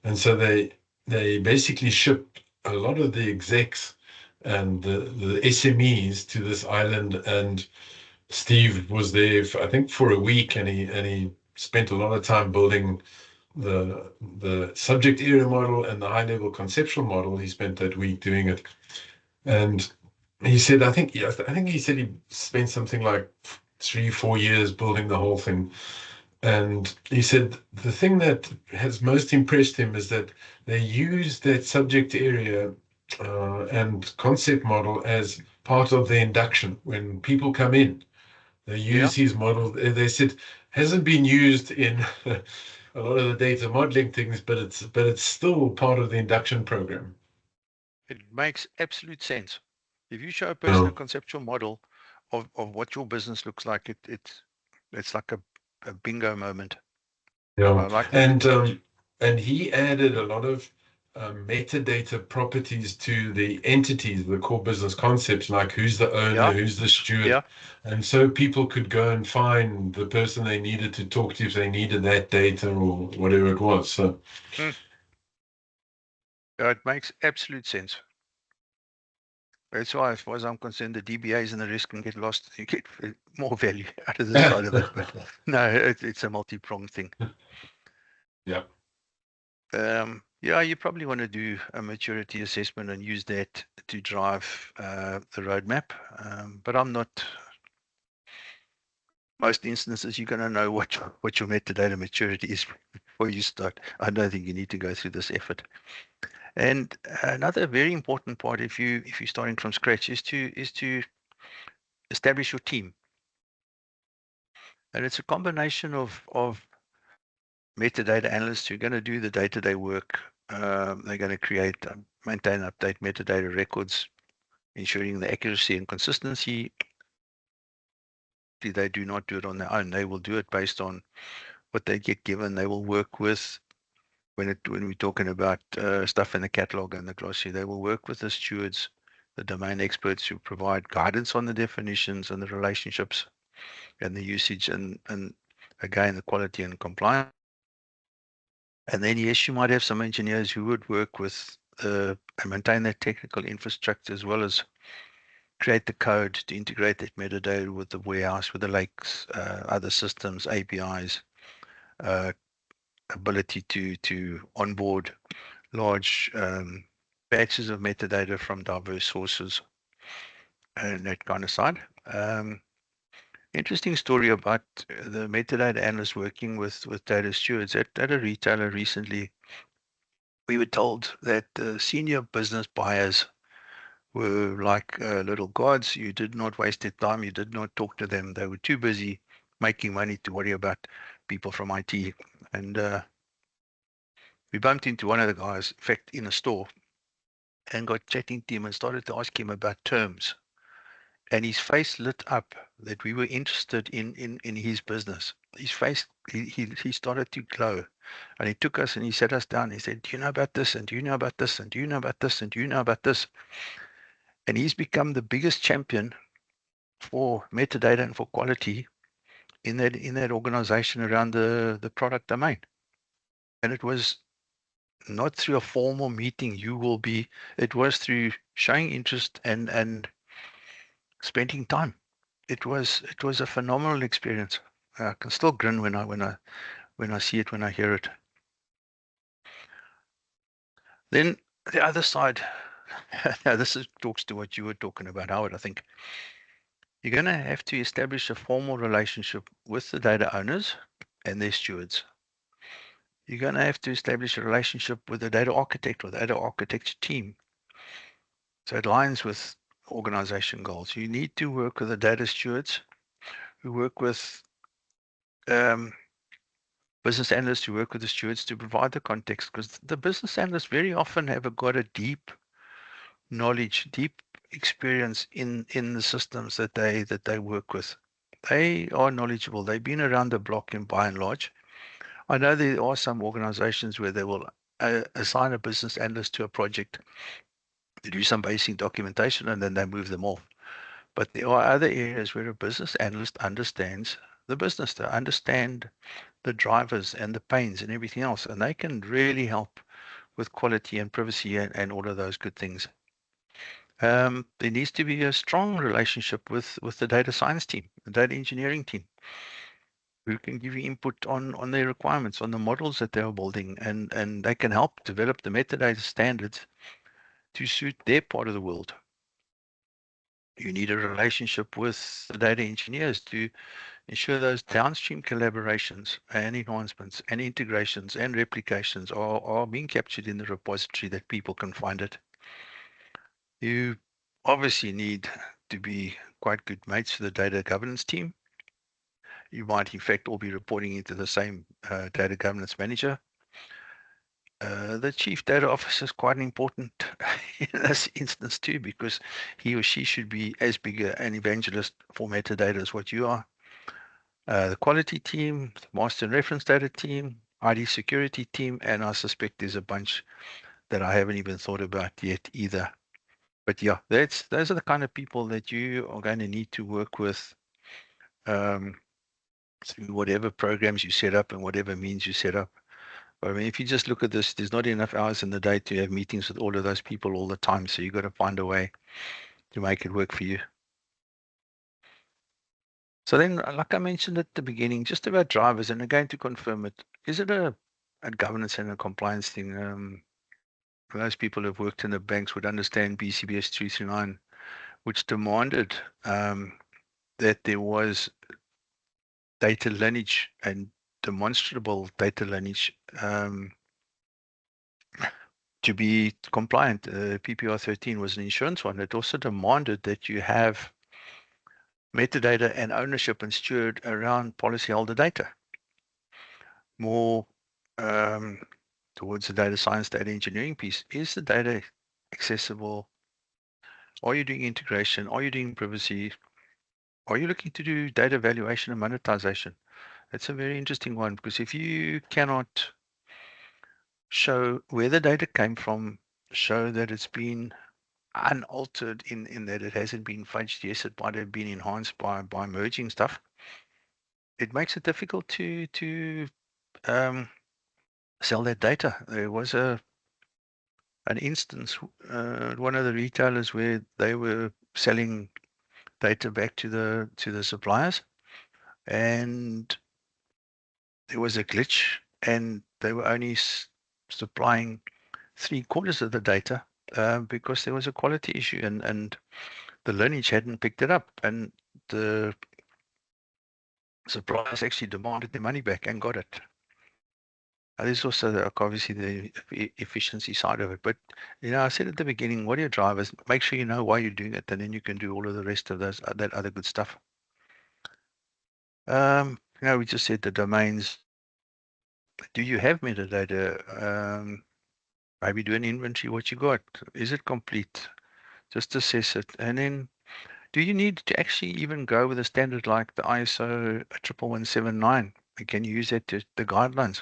And so they basically shipped a lot of the execs and the SMEs to this island, and Steve was there for, I think, for a week, and he spent a lot of time building the subject area model and the high level conceptual model. He spent that week doing it. And he said, I think he said he spent something like 3-4 years building the whole thing. And he said the thing that has most impressed him is that they use that subject area and concept model as part of the induction. When people come in, they use his model. They said hasn't been used in a lot of the data modeling things, but it's still part of the induction program. It makes absolute sense. If you show a person Yeah. a conceptual model of what your business looks like, it's like a bingo moment. Yeah, I like that. and he added a lot of metadata properties to the entities, the core business concepts, like who's the owner, Yeah, who's the steward, yeah. and so people could go and find the person they needed to talk to if they needed that data or whatever it was. So Mm. Yeah, it makes absolute sense. That's why, as far as I'm concerned, the DBAs and the rest can get lost. You get more value out of this side of it, but no, it's a multi-pronged thing. yeah, Yeah, you probably want to do a maturity assessment and use that to drive the roadmap. But I'm not. Most instances, you're going to know what your metadata maturity is before you start. I don't think you need to go through this effort. And another very important part, if you're starting from scratch, is to establish your team. And it's a combination of metadata analysts who are going to do the day-to-day work. They're going to create, maintain, update metadata records, ensuring the accuracy and consistency. They do not do it on their own. They will do it based on what they get given. They will work with, when we're talking about stuff in the catalog and the glossary, they will work with the stewards, the domain experts who provide guidance on the definitions and the relationships and the usage and again, the quality and compliance. And then, yes, you might have some engineers who would work with and maintain that technical infrastructure as well as create the code to integrate that metadata with the warehouse, with the lakes, other systems, APIs, ability to onboard large batches of metadata from diverse sources and that kind of side. Interesting story about the metadata analyst working with data stewards at a retailer recently. We were told that the senior business buyers were like little gods. You did not waste their time. You did not talk to them. They were too busy making money to worry about people from IT. And we bumped into one of the guys, in fact, in a store, and got chatting to him and started to ask him about terms. And his face lit up that we were interested in his business. His face, he started to glow. And he took us and he sat us down. He said, do you know about this? And do you know about this? And do you know about this? And do you know about this? And he's become the biggest champion for metadata and for quality in that organization around the product domain. And it was not through a formal meeting. It was through showing interest and spending time. It was a phenomenal experience. I can still grin when I see it, when I hear it. Then the other side, now talks to what you were talking about, Howard. I think you're going to have to establish a formal relationship with the data owners and their stewards. You're going to have to establish a relationship with the data architect or the data architecture team. So it aligns with organization goals. You need to work with the data stewards who work with business analysts who work with the stewards to provide the context, because the business analysts very often have got a deep knowledge, deep experience in the systems that they work with. They are knowledgeable. They've been around the block and by and large. I know there are some organizations where they will assign a business analyst to a project to do some basic documentation and then they move them off. But there are other areas where a business analyst understands the business. They understand the drivers and the pains and everything else, and they can really help with quality and privacy and all of those good things. There needs to be a strong relationship with the data science team, the data engineering team, who can give you input on their requirements, on the models that they are building, and they can help develop the metadata standards to suit their part of the world. You need a relationship with the data engineers to ensure those downstream collaborations and enhancements and integrations and replications are being captured in the repository that people can find it. You obviously need to be quite good mates with the data governance team. you might in fact all be reporting into the same data governance manager. The chief data officer is quite important in this instance too, because he or she should be as big an evangelist for metadata as what you are. The quality team, the master and reference data team, ID security team, and I suspect there's a bunch that I haven't even thought about yet either. But yeah, those are the kind of people that you are going to need to work with through whatever programs you set up and whatever means you set up. But I mean, if you just look at this, there's not enough hours in the day to have meetings with all of those people all the time. So you've got to find a way to make it work for you. So then, like I mentioned at the beginning, just about drivers, and again to confirm it, is it a governance and a compliance thing? Most people who have worked in the banks would understand BCBS 339, which demanded that there was data lineage and demonstrable data lineage to be compliant. PPR 13 was an insurance one. It also demanded that you have metadata and ownership and steward around policyholder data. More towards the data science, data engineering piece. Is the data accessible? Are you doing integration? Are you doing privacy? Are you looking to do data valuation and monetization? That's a very interesting one, because if you cannot show where the data came from, show that it's been unaltered in that it hasn't been fudged, yes, it might have been enhanced by merging stuff, it makes it difficult to sell that data. There was an instance, one of the retailers where they were selling data back to the suppliers, and there was a glitch, and they were only supplying 3/4 of the data because there was a quality issue, and the lineage hadn't picked it up, and the suppliers actually demanded their money back and got it. There's also obviously the efficiency side of it. But, I said at the beginning, what are your drivers? Make sure you know why you're doing it, and then you can do all of the rest of that other good stuff. We just said the domains. Do you have metadata? Maybe do an inventory, what you got. Is it complete? Just assess it. And then, do you need to actually even go with a standard like the ISO 11179? Can you use that to the guidelines?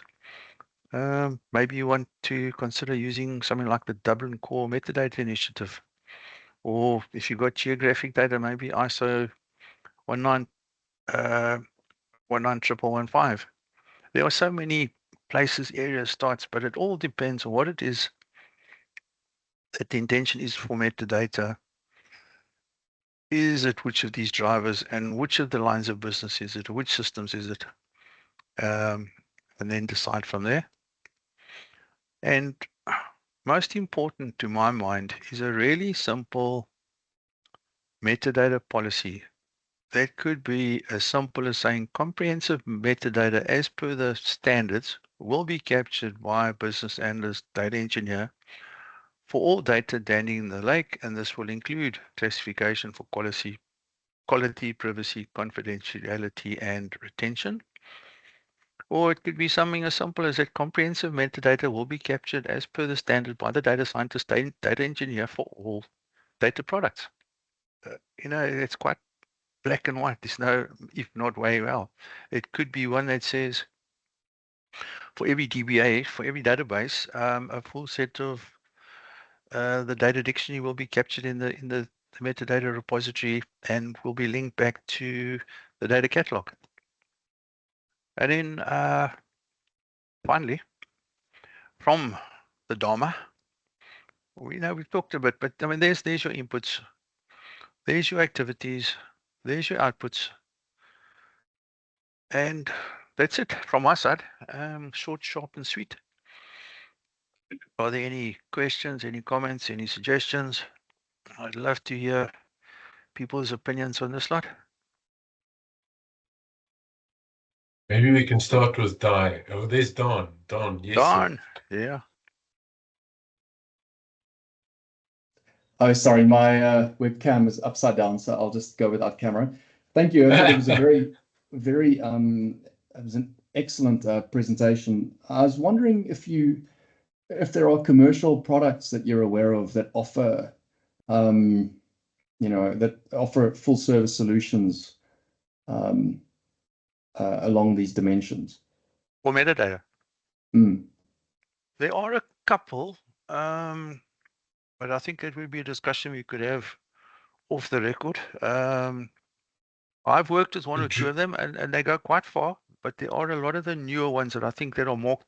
Maybe you want to consider using something like the Dublin Core Metadata Initiative. Or if you've got geographic data, maybe ISO 19115. There are so many places, areas, starts, but it all depends on what it is that the intention is for metadata. Is it which of these drivers and which of the lines of business is it, or which systems is it? And then decide from there. And most important to my mind is a really simple metadata policy. That could be as simple as saying comprehensive metadata as per the standards will be captured by a business analyst, data engineer for all data landing in the lake, and this will include classification for quality, privacy, confidentiality, and retention. Or it could be something as simple as that comprehensive metadata will be captured as per the standard by the data scientist, data engineer for all data products. It's quite black and white. There's no, if not way well. It could be one that says for every DBA, for every database, a full set of the data dictionary will be captured in the metadata repository and will be linked back to the data catalog. And then finally, from the Dharma, we've talked a bit, but I mean, there's your inputs, there's your activities, there's your outputs, and that's it from my side. Short, sharp, and sweet. Are there any questions, any comments, any suggestions? I'd love to hear people's opinions on this lot. Maybe we can start with Di. Oh, there's Don. Don, yes. Don, yeah. Oh, sorry, my webcam is upside down, so I'll just go without camera. Thank you. I thought it was a very very it was an excellent presentation. I was wondering if there are commercial products that you're aware of that offer that offer full service solutions along these dimensions. For metadata, Mm. there are a couple, but I think it would be a discussion we could have off the record. I've worked with one or two of them, and they go quite far. But there are a lot of the newer ones that I think that are more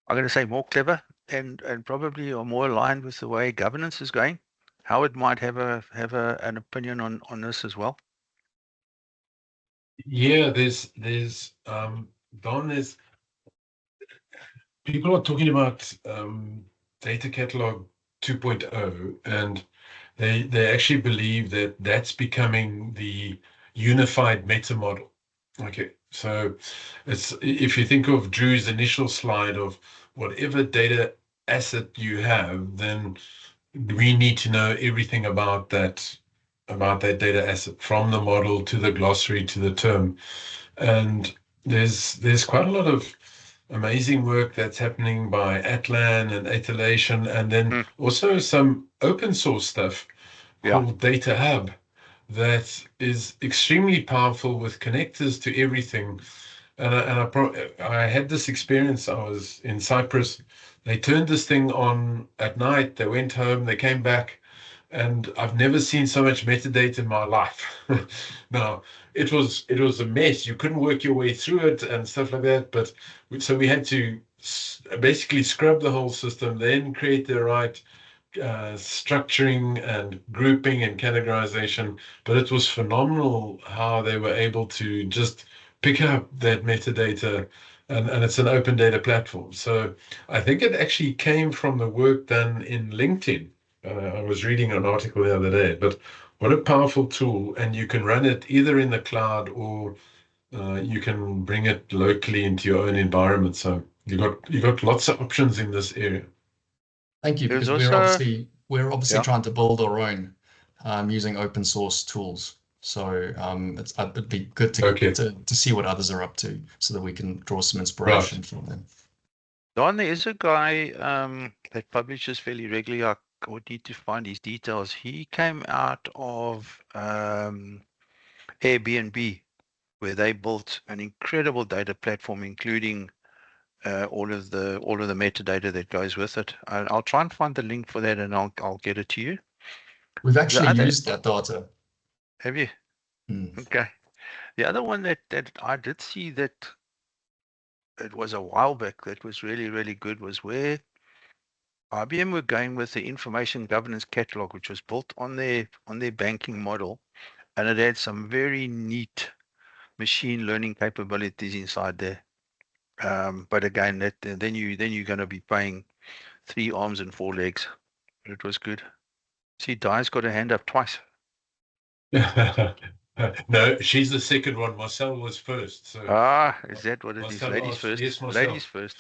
I'm going to say more clever and probably are more aligned with the way governance is going. Howard might have an opinion on this as well. Yeah, there's Don, there's people are talking about data catalog 2.0, and they actually believe that that's becoming the unified meta model. Okay, so it's, if you think of Drew's initial slide of whatever data asset you have, then we need to know everything about that data asset, from the model to the glossary to the term. And there's quite a lot of amazing work that's happening by Atlan and Atylation, and then also some open source stuff called Data Hub that is extremely powerful with connectors to everything. And I had this experience. I was in Cyprus. They turned this thing on at night. They went home. They came back, and I've never seen so much metadata in my life. Now, it was a mess. You couldn't work your way through it and stuff like that. But so we had to basically scrub the whole system, then create the right structuring and grouping and categorization. But it was phenomenal how they were able to just pick up that metadata, and it's an open data platform. So I think it actually came from the work done in LinkedIn. I was reading an article the other day, but what a powerful tool. And you can run it either in the cloud, or you can bring it locally into your own environment. So you got lots of options in this area. Thank you, There's because also we're obviously Yeah. trying to build our own using open source tools. So it'd be good to see what others are up to, so that we can draw some inspiration from them. Don, there is a guy that publishes fairly regularly. I would need to find his details. He came out of Airbnb, where they built an incredible data platform, including all of the metadata that goes with it. I'll try and find the link for that, and I'll get it to you. We've actually other- used that data. Have you? Mm. Okay. The other one that I did see that it was a while back that was really, really good was where IBM were going with the information governance catalog, which was built on their banking model, and it had some very neat machine learning capabilities inside there. But again, then you're going to be paying 3 arms and 4 legs. But it was good. See, Di's got a hand up twice. No, she's the second one. Marcel was first. So Is that what it is? Marcel Ladies asked, first. yes, Marcel. Ladies first.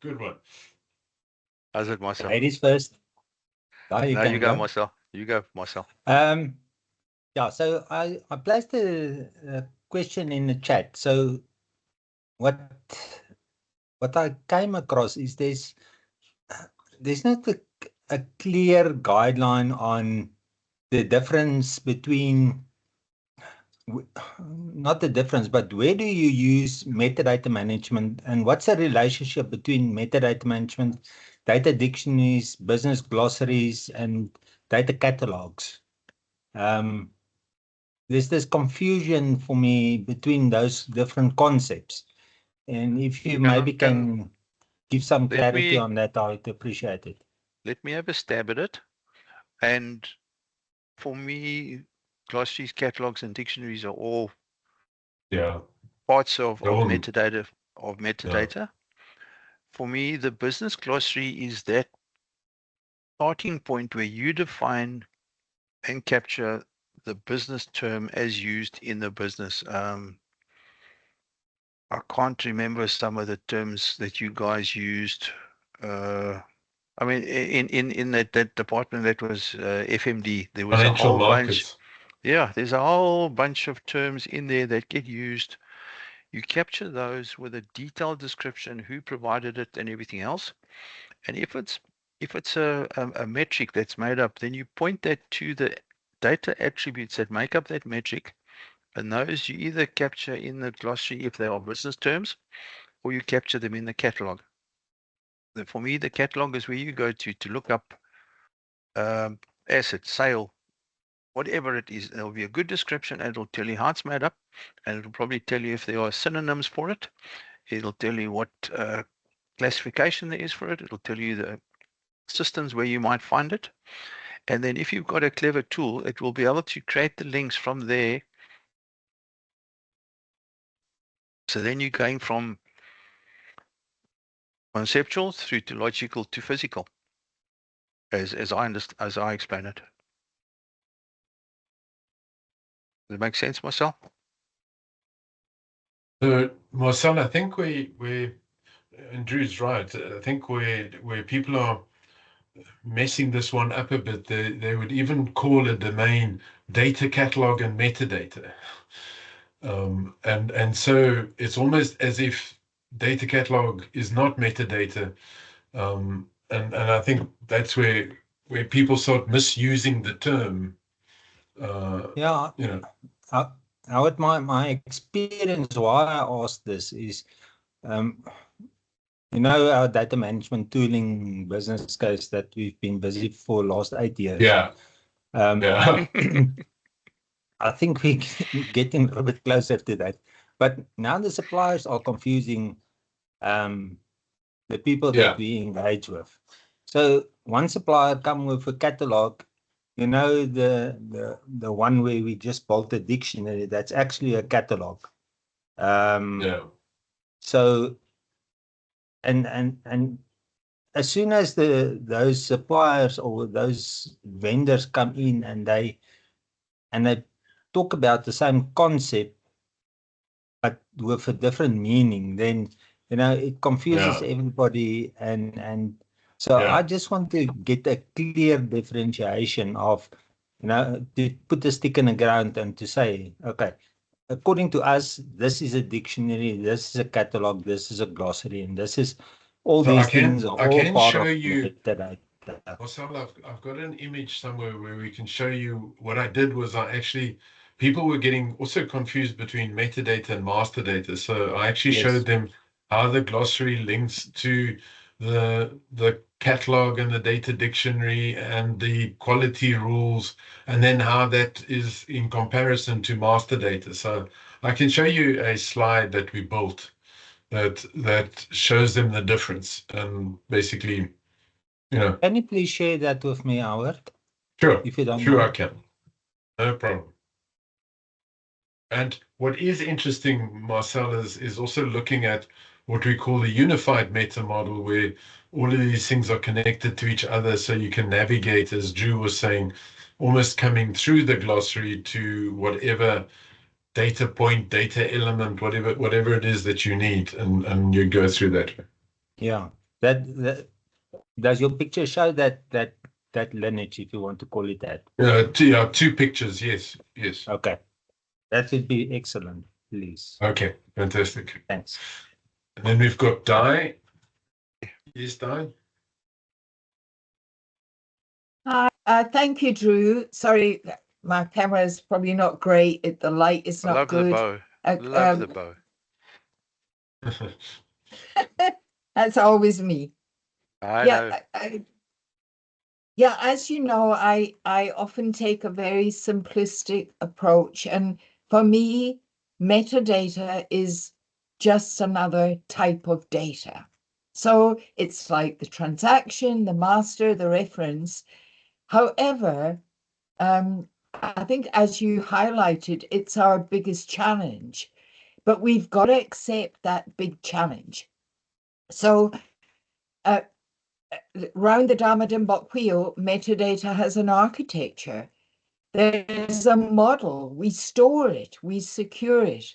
Good one. How's it, Marcel? Ladies first. No, you go, Marcel. You go, Marcel. Yeah, so I placed a question in the chat. So what I came across is there's not a clear guideline on the difference between, not the difference, but where do you use metadata management, and what's the relationship between metadata management, data dictionaries, business glossaries, and data catalogues? There's this confusion for me between those different concepts. And if you maybe can give some clarity on that, I would appreciate it. Let me have a stab at it. And for me, glossaries, catalogs, and dictionaries are all parts of metadata. Yeah. For me, the business glossary is that starting point where you define and capture the business term as used in the business. I can't remember some of the terms that you guys used. I mean, in that department that was FMD, there was Financial a whole markets. bunch. Yeah, there's a whole bunch of terms in there that get used. You capture those with a detailed description, who provided it and everything else. And if it's a metric that's made up, then you point that to the data attributes that make up that metric. And those you either capture in the glossary if they are business terms, or you capture them in the catalog. For me, the catalog is where you go to look up asset, sale, whatever it is. There'll be a good description and it'll tell you how it's made up, and it'll probably tell you if there are synonyms for it. It'll tell you what classification there is for it. It'll tell you the systems where you might find it. And then if you've got a clever tool, it will be able to create the links from there. So then you're going from conceptual through to logical to physical, as I explain it. Does it make sense, Marcel? So, Marcel, I think and Drew's right. I think where people are messing this one up a bit, they would even call a domain data catalog and metadata. And so it's almost as if data catalog is not metadata. And I think that's where people start misusing the term. Yeah, You know, Howard, my experience why I asked this is, you know, our data management tooling business case that we've been busy for the last 8 years. yeah. Yeah. I think we're getting a little bit closer to that. But now the suppliers are confusing the people that we engage with. So one supplier come with a catalog, you know, the one where we just built a dictionary, that's actually a catalog. So and as soon as those suppliers or those vendors come in and they talk about the same concept but with a different meaning, then you know it confuses everybody. And so I just want to get a clear differentiation of, you know, to put a stick in the ground and to say, okay, according to us, this is a dictionary, this is a catalog, this is a glossary, and this is all So these things are all part of metadata. Marcel, I've got an image somewhere where we can show you what I did was people were getting also confused between metadata and master data. So I actually showed them how the glossary links to the catalog and the data dictionary and the quality rules, and then how that is in comparison to master data. So I can show you a slide that we built that shows them the difference and basically. Yeah. Can you please share that with me, Howard? Sure. If you don't Sure, mind. I can. No problem. And what is interesting, Marcel, is also looking at what we call the unified meta model, where all of these things are connected to each other, so you can navigate, as Drew was saying, almost coming through the glossary to whatever data point, data element, whatever it is that you need, and you go through that. Yeah. That does your picture show that lineage, if you want to call it that? Two pictures, yes. Okay. That would be excellent, please. Okay, fantastic. Thanks. And then we've got Di. Yes, Di. Thank you, Drew. Sorry, my camera is probably not great. The light is not good. Love the bow. That's always me. I know. Yeah, as you know, I often take a very simplistic approach. And for me, metadata is just another type of data. So it's like the transaction, the master, the reference. However, I think as you highlighted, it's our biggest challenge, but we've got to accept that big challenge. So round the Dharma-Dimbok wheel, metadata has an architecture. There's a model, we store it, we secure it.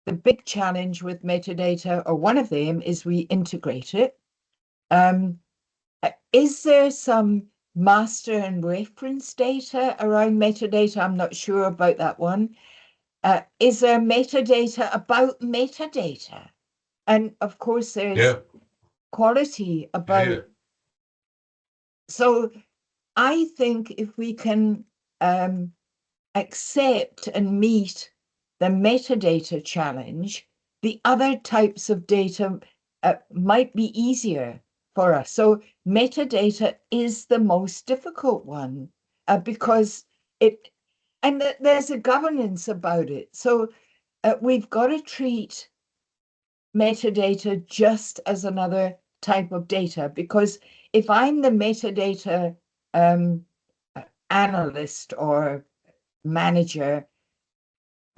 The big challenge with metadata, or one of them, is we integrate it. Is there some master and reference data around metadata. I'm not sure about that one. Is there metadata about metadata? And of course, there's quality about. So I think if we can accept and meet the metadata challenge, the other types of data might be easier for us. So metadata is the most difficult one because there's a governance about it. So we've got to treat metadata just as another type of data, because if I'm the metadata analyst or manager,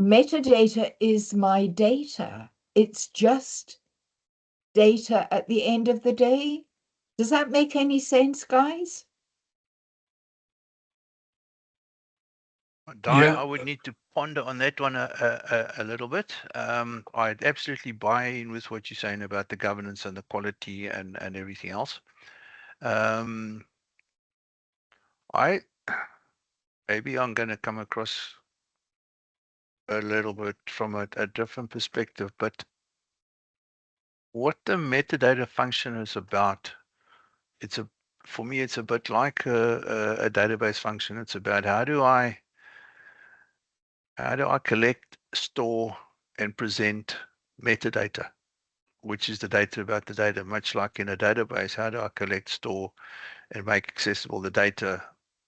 metadata is my data. It's just data at the end of the day. Does that make any sense, guys? Di, I would need to ponder on that one a little bit. I'd absolutely buy in with what you're saying about the governance and the quality and everything else. Maybe I'm going to come across a little bit from a different perspective, but what the metadata function is about, for me, it's a bit like a database function. It's about how do I collect, store, and present metadata, which is the data about the data, much like in a database. How do I collect, store, and make accessible the data,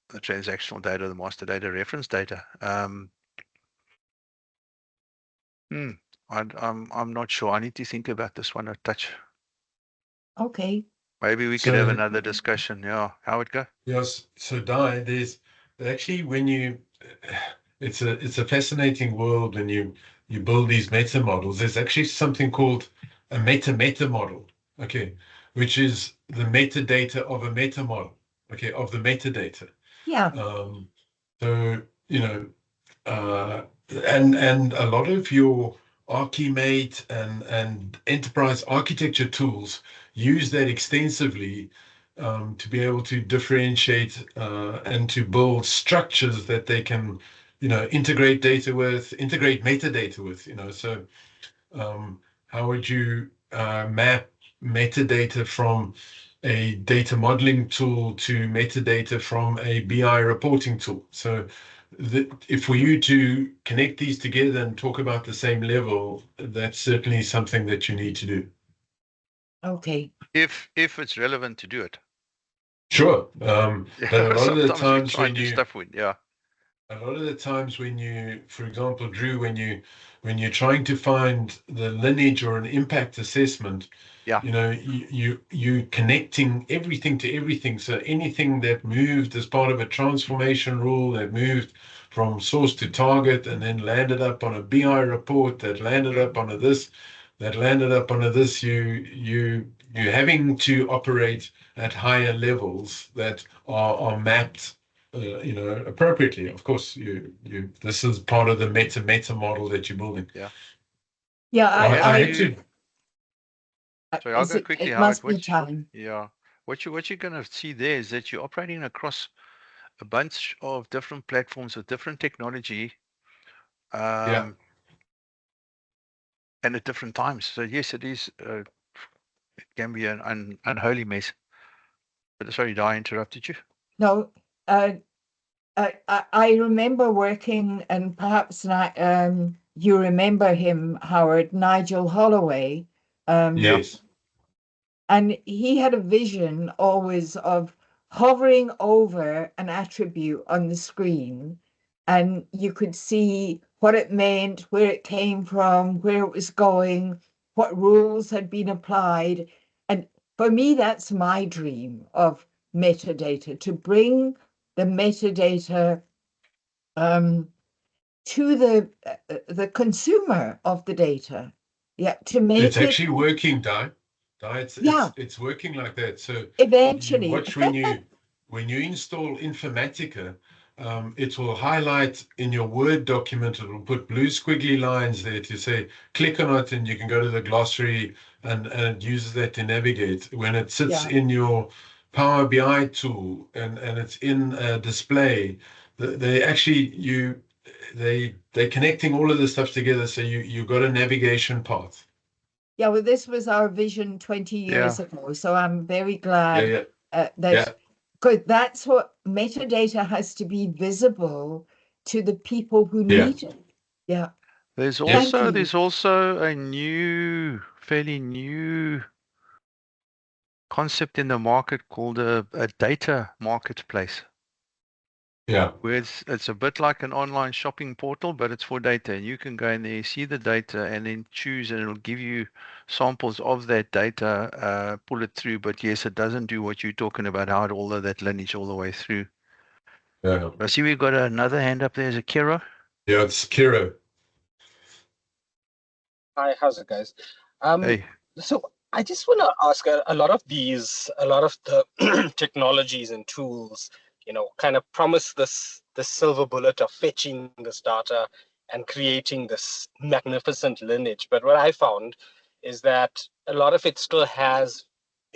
the transactional data, the master data, reference data? I'm not sure. I need to think about this one a touch. Okay. Maybe we could have another discussion. Yeah, how it go? Yes. So Di, there's actually it's a fascinating world when you build these meta models. There's actually something called a meta model, okay, which is the metadata of a meta model, okay, of the metadata. Yeah. So and a lot of your Archimate and enterprise architecture tools use that extensively to be able to differentiate and to build structures that they can, integrate metadata with, So how would you map metadata from a data modeling tool to metadata from a BI reporting tool? So if for you to connect these together and talk about the same level, that's certainly something that you need to do. Okay. If it's relevant to do it. Sure. But a lot of the times when you a lot of the times when you, for example, Drew, when you're trying to find the lineage or an impact assessment, you connecting everything to everything. So anything that moved as part of a transformation rule, that moved from source to target and then landed up on a BI report, that landed up on this, you're having to operate at higher levels that are mapped appropriately. Of course, this is part of the meta model that you're building. Yeah, I had to. So I'll go quickly. It must be time. Yeah, what you're going to see there is that you're operating across a bunch of different platforms with different technology, and at different times. So yes, it is. It can be an unholy mess. But sorry, I interrupted you. No, I remember working, and perhaps not, you remember him, Howard, Nigel Holloway. Yes. And he had a vision always of hovering over an attribute on the screen, and you could see what it meant, where it came from, where it was going, what rules had been applied. And for me, that's my dream of metadata, to bring the metadata to the consumer of the data. Yeah, to make it's actually working, Di. It's working like that. So eventually, you watch when you install Informatica, it will highlight in your Word document. It will put blue squiggly lines there to say click on it, and you can go to the glossary, and it uses that to navigate. When it sits in your Power BI tool and it's in a display, they actually they're connecting all of this stuff together. So you've got a navigation path. Yeah, well, this was our vision 20 years ago. So I'm very glad that because that's what metadata has to be visible to the people who need it. Yeah. There's Thank also you. a fairly new concept in the market called a data marketplace. Yeah. Where it's a bit like an online shopping portal, but it's for data. And you can go in there, see the data, and then choose, and it'll give you samples of that data, pull it through. But yes, it doesn't do what you're talking about, how it all of that lineage all the way through. Yeah. I see we've got another hand up there. Is it Kira? Yeah, it's Kira. Hi, how's it, guys? Hey. So I just want to ask a lot of the technologies and tools, kind of promise this silver bullet of fetching this data and creating this magnificent lineage. But what I found is that a lot of it still has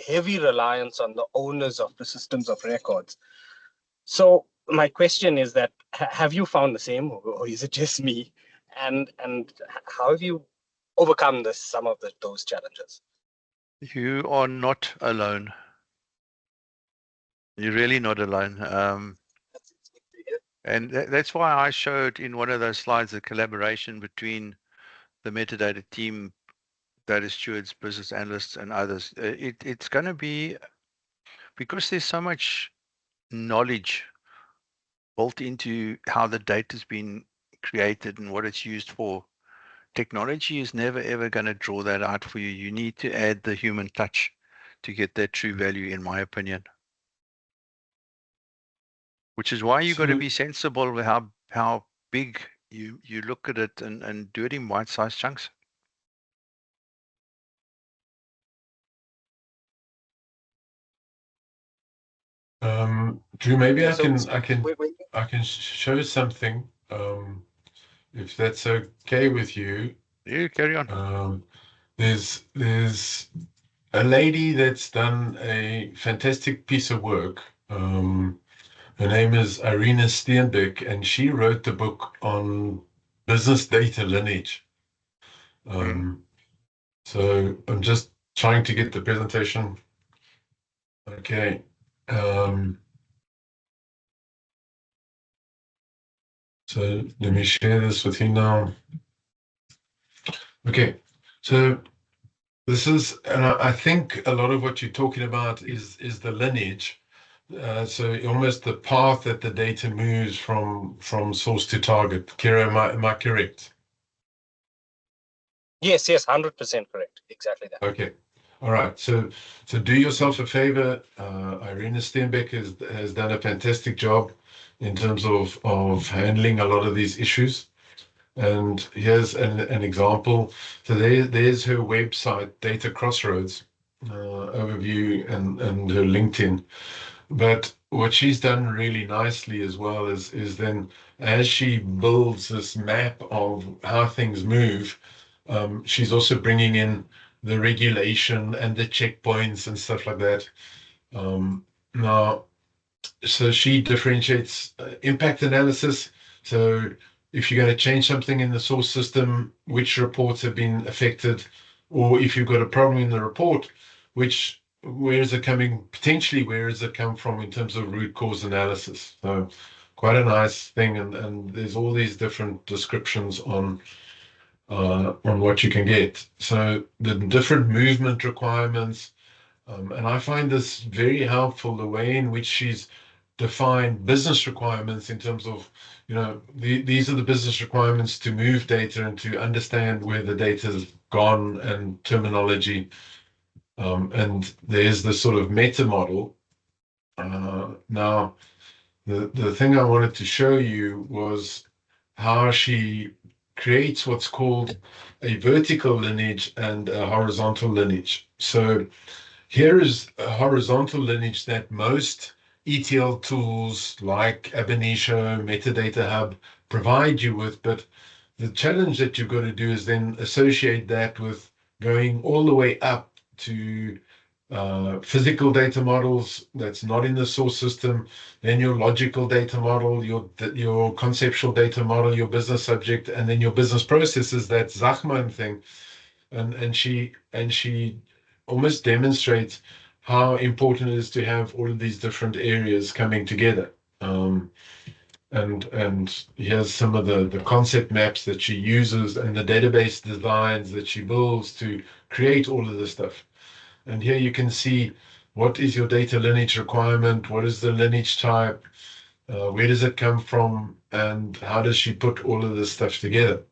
heavy reliance on the owners of the systems of records. So my question is that have you found the same, or is it just me? And how have you overcome some of those challenges? You are not alone. You're really not alone. And that's why I showed in one of those slides the collaboration between the metadata team, data stewards, business analysts, and others. It's going to be, because there's so much knowledge built into how the data's been created and what it's used for. Technology is never ever going to draw that out for you. You need to add the human touch to get that true value, in my opinion. Which is why you've got to be sensible with how big you look at it and do it in bite-sized chunks. Drew, maybe Yeah, I can show something, if that's okay with you. Yeah, carry on. There's a lady that's done a fantastic piece of work. Her name is Irina Steenbeck, and she wrote the book on business data lineage. So I'm just trying to get the presentation. Okay. So let me share this with you now. Okay. So this is, and I think a lot of what you're talking about is the lineage. So almost the path that the data moves from source to target. Kira, am I correct? Yes, 100% correct. Exactly that. Okay. All right. So do yourself a favor. Irina Steenbeck has done a fantastic job in terms of handling a lot of these issues. And here's an example. So there's her website, Data Crossroads, overview and her LinkedIn. But what she's done really nicely as well is then as she builds this map of how things move, she's also bringing in the regulation and the checkpoints and stuff like that. Now, so she differentiates impact analysis. So if you're going to change something in the source system, which reports have been affected, or if you've got a problem in the report, where is it coming, potentially where does it come from in terms of root cause analysis? So quite a nice thing, and there's all these different descriptions on what you can get. So the different movement requirements, and I find this very helpful, the way in which she's defined business requirements in terms of, these are the business requirements to move data and to understand where the data's gone and terminology. And there's this sort of meta model. Now, the thing I wanted to show you was how she creates what's called a vertical lineage and a horizontal lineage. So here is a horizontal lineage that most ETL tools like Ab Initio, Metadata Hub provide you with, but the challenge that you've got to do is then associate that with going all the way up to physical data models that's not in the source system, then your logical data model, your conceptual data model, your business subject, and then your business processes, that Zachman thing. And she almost demonstrates how important it is to have all of these different areas coming together. And here's some of the concept maps that she uses and the database designs that she builds to create all of this stuff. And here you can see what is your data lineage requirement, what is the lineage type, where does it come from, and how does she put all of this stuff together.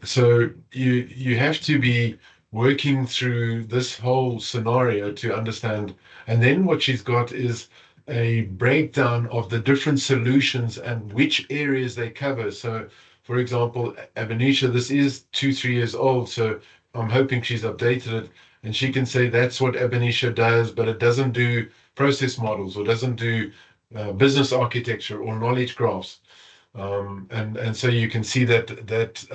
So you have to be working through this whole scenario to understand. And then what she's got is a breakdown of the different solutions and which areas they cover. So, for example, Avenisha, this is 2-3 years old, so I'm hoping she's updated it, and she can say that's what Avenisha does, but it doesn't do process models or doesn't do business architecture or knowledge graphs. And so you can see that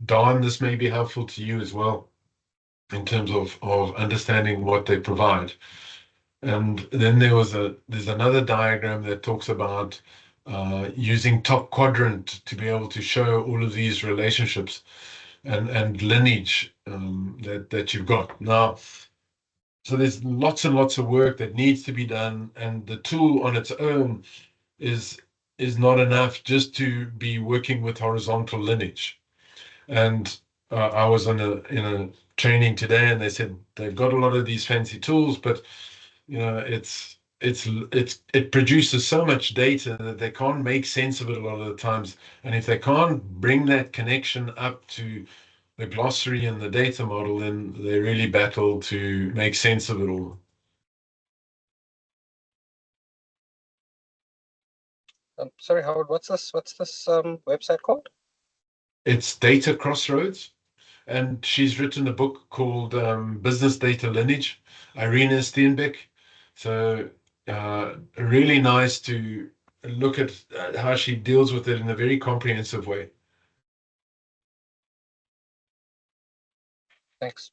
Don, this may be helpful to you as well in terms of understanding what they provide. And then there's another diagram that talks about using top quadrant to be able to show all of these relationships and lineage that you've got. Now, so there's lots and lots of work that needs to be done, and the tool on its own is not enough just to be working with horizontal lineage. And I was in a training today, and they said they've got a lot of these fancy tools, but it produces so much data that they can't make sense of it a lot of the times. And if they can't bring that connection up to the glossary and the data model, then they really battle to make sense of it all. Sorry, Howard, what's this website called? It's Data Crossroads, and she's written a book called Business Data Lineage, Irina Steenbeck. So really nice to look at how she deals with it in a very comprehensive way. Thanks.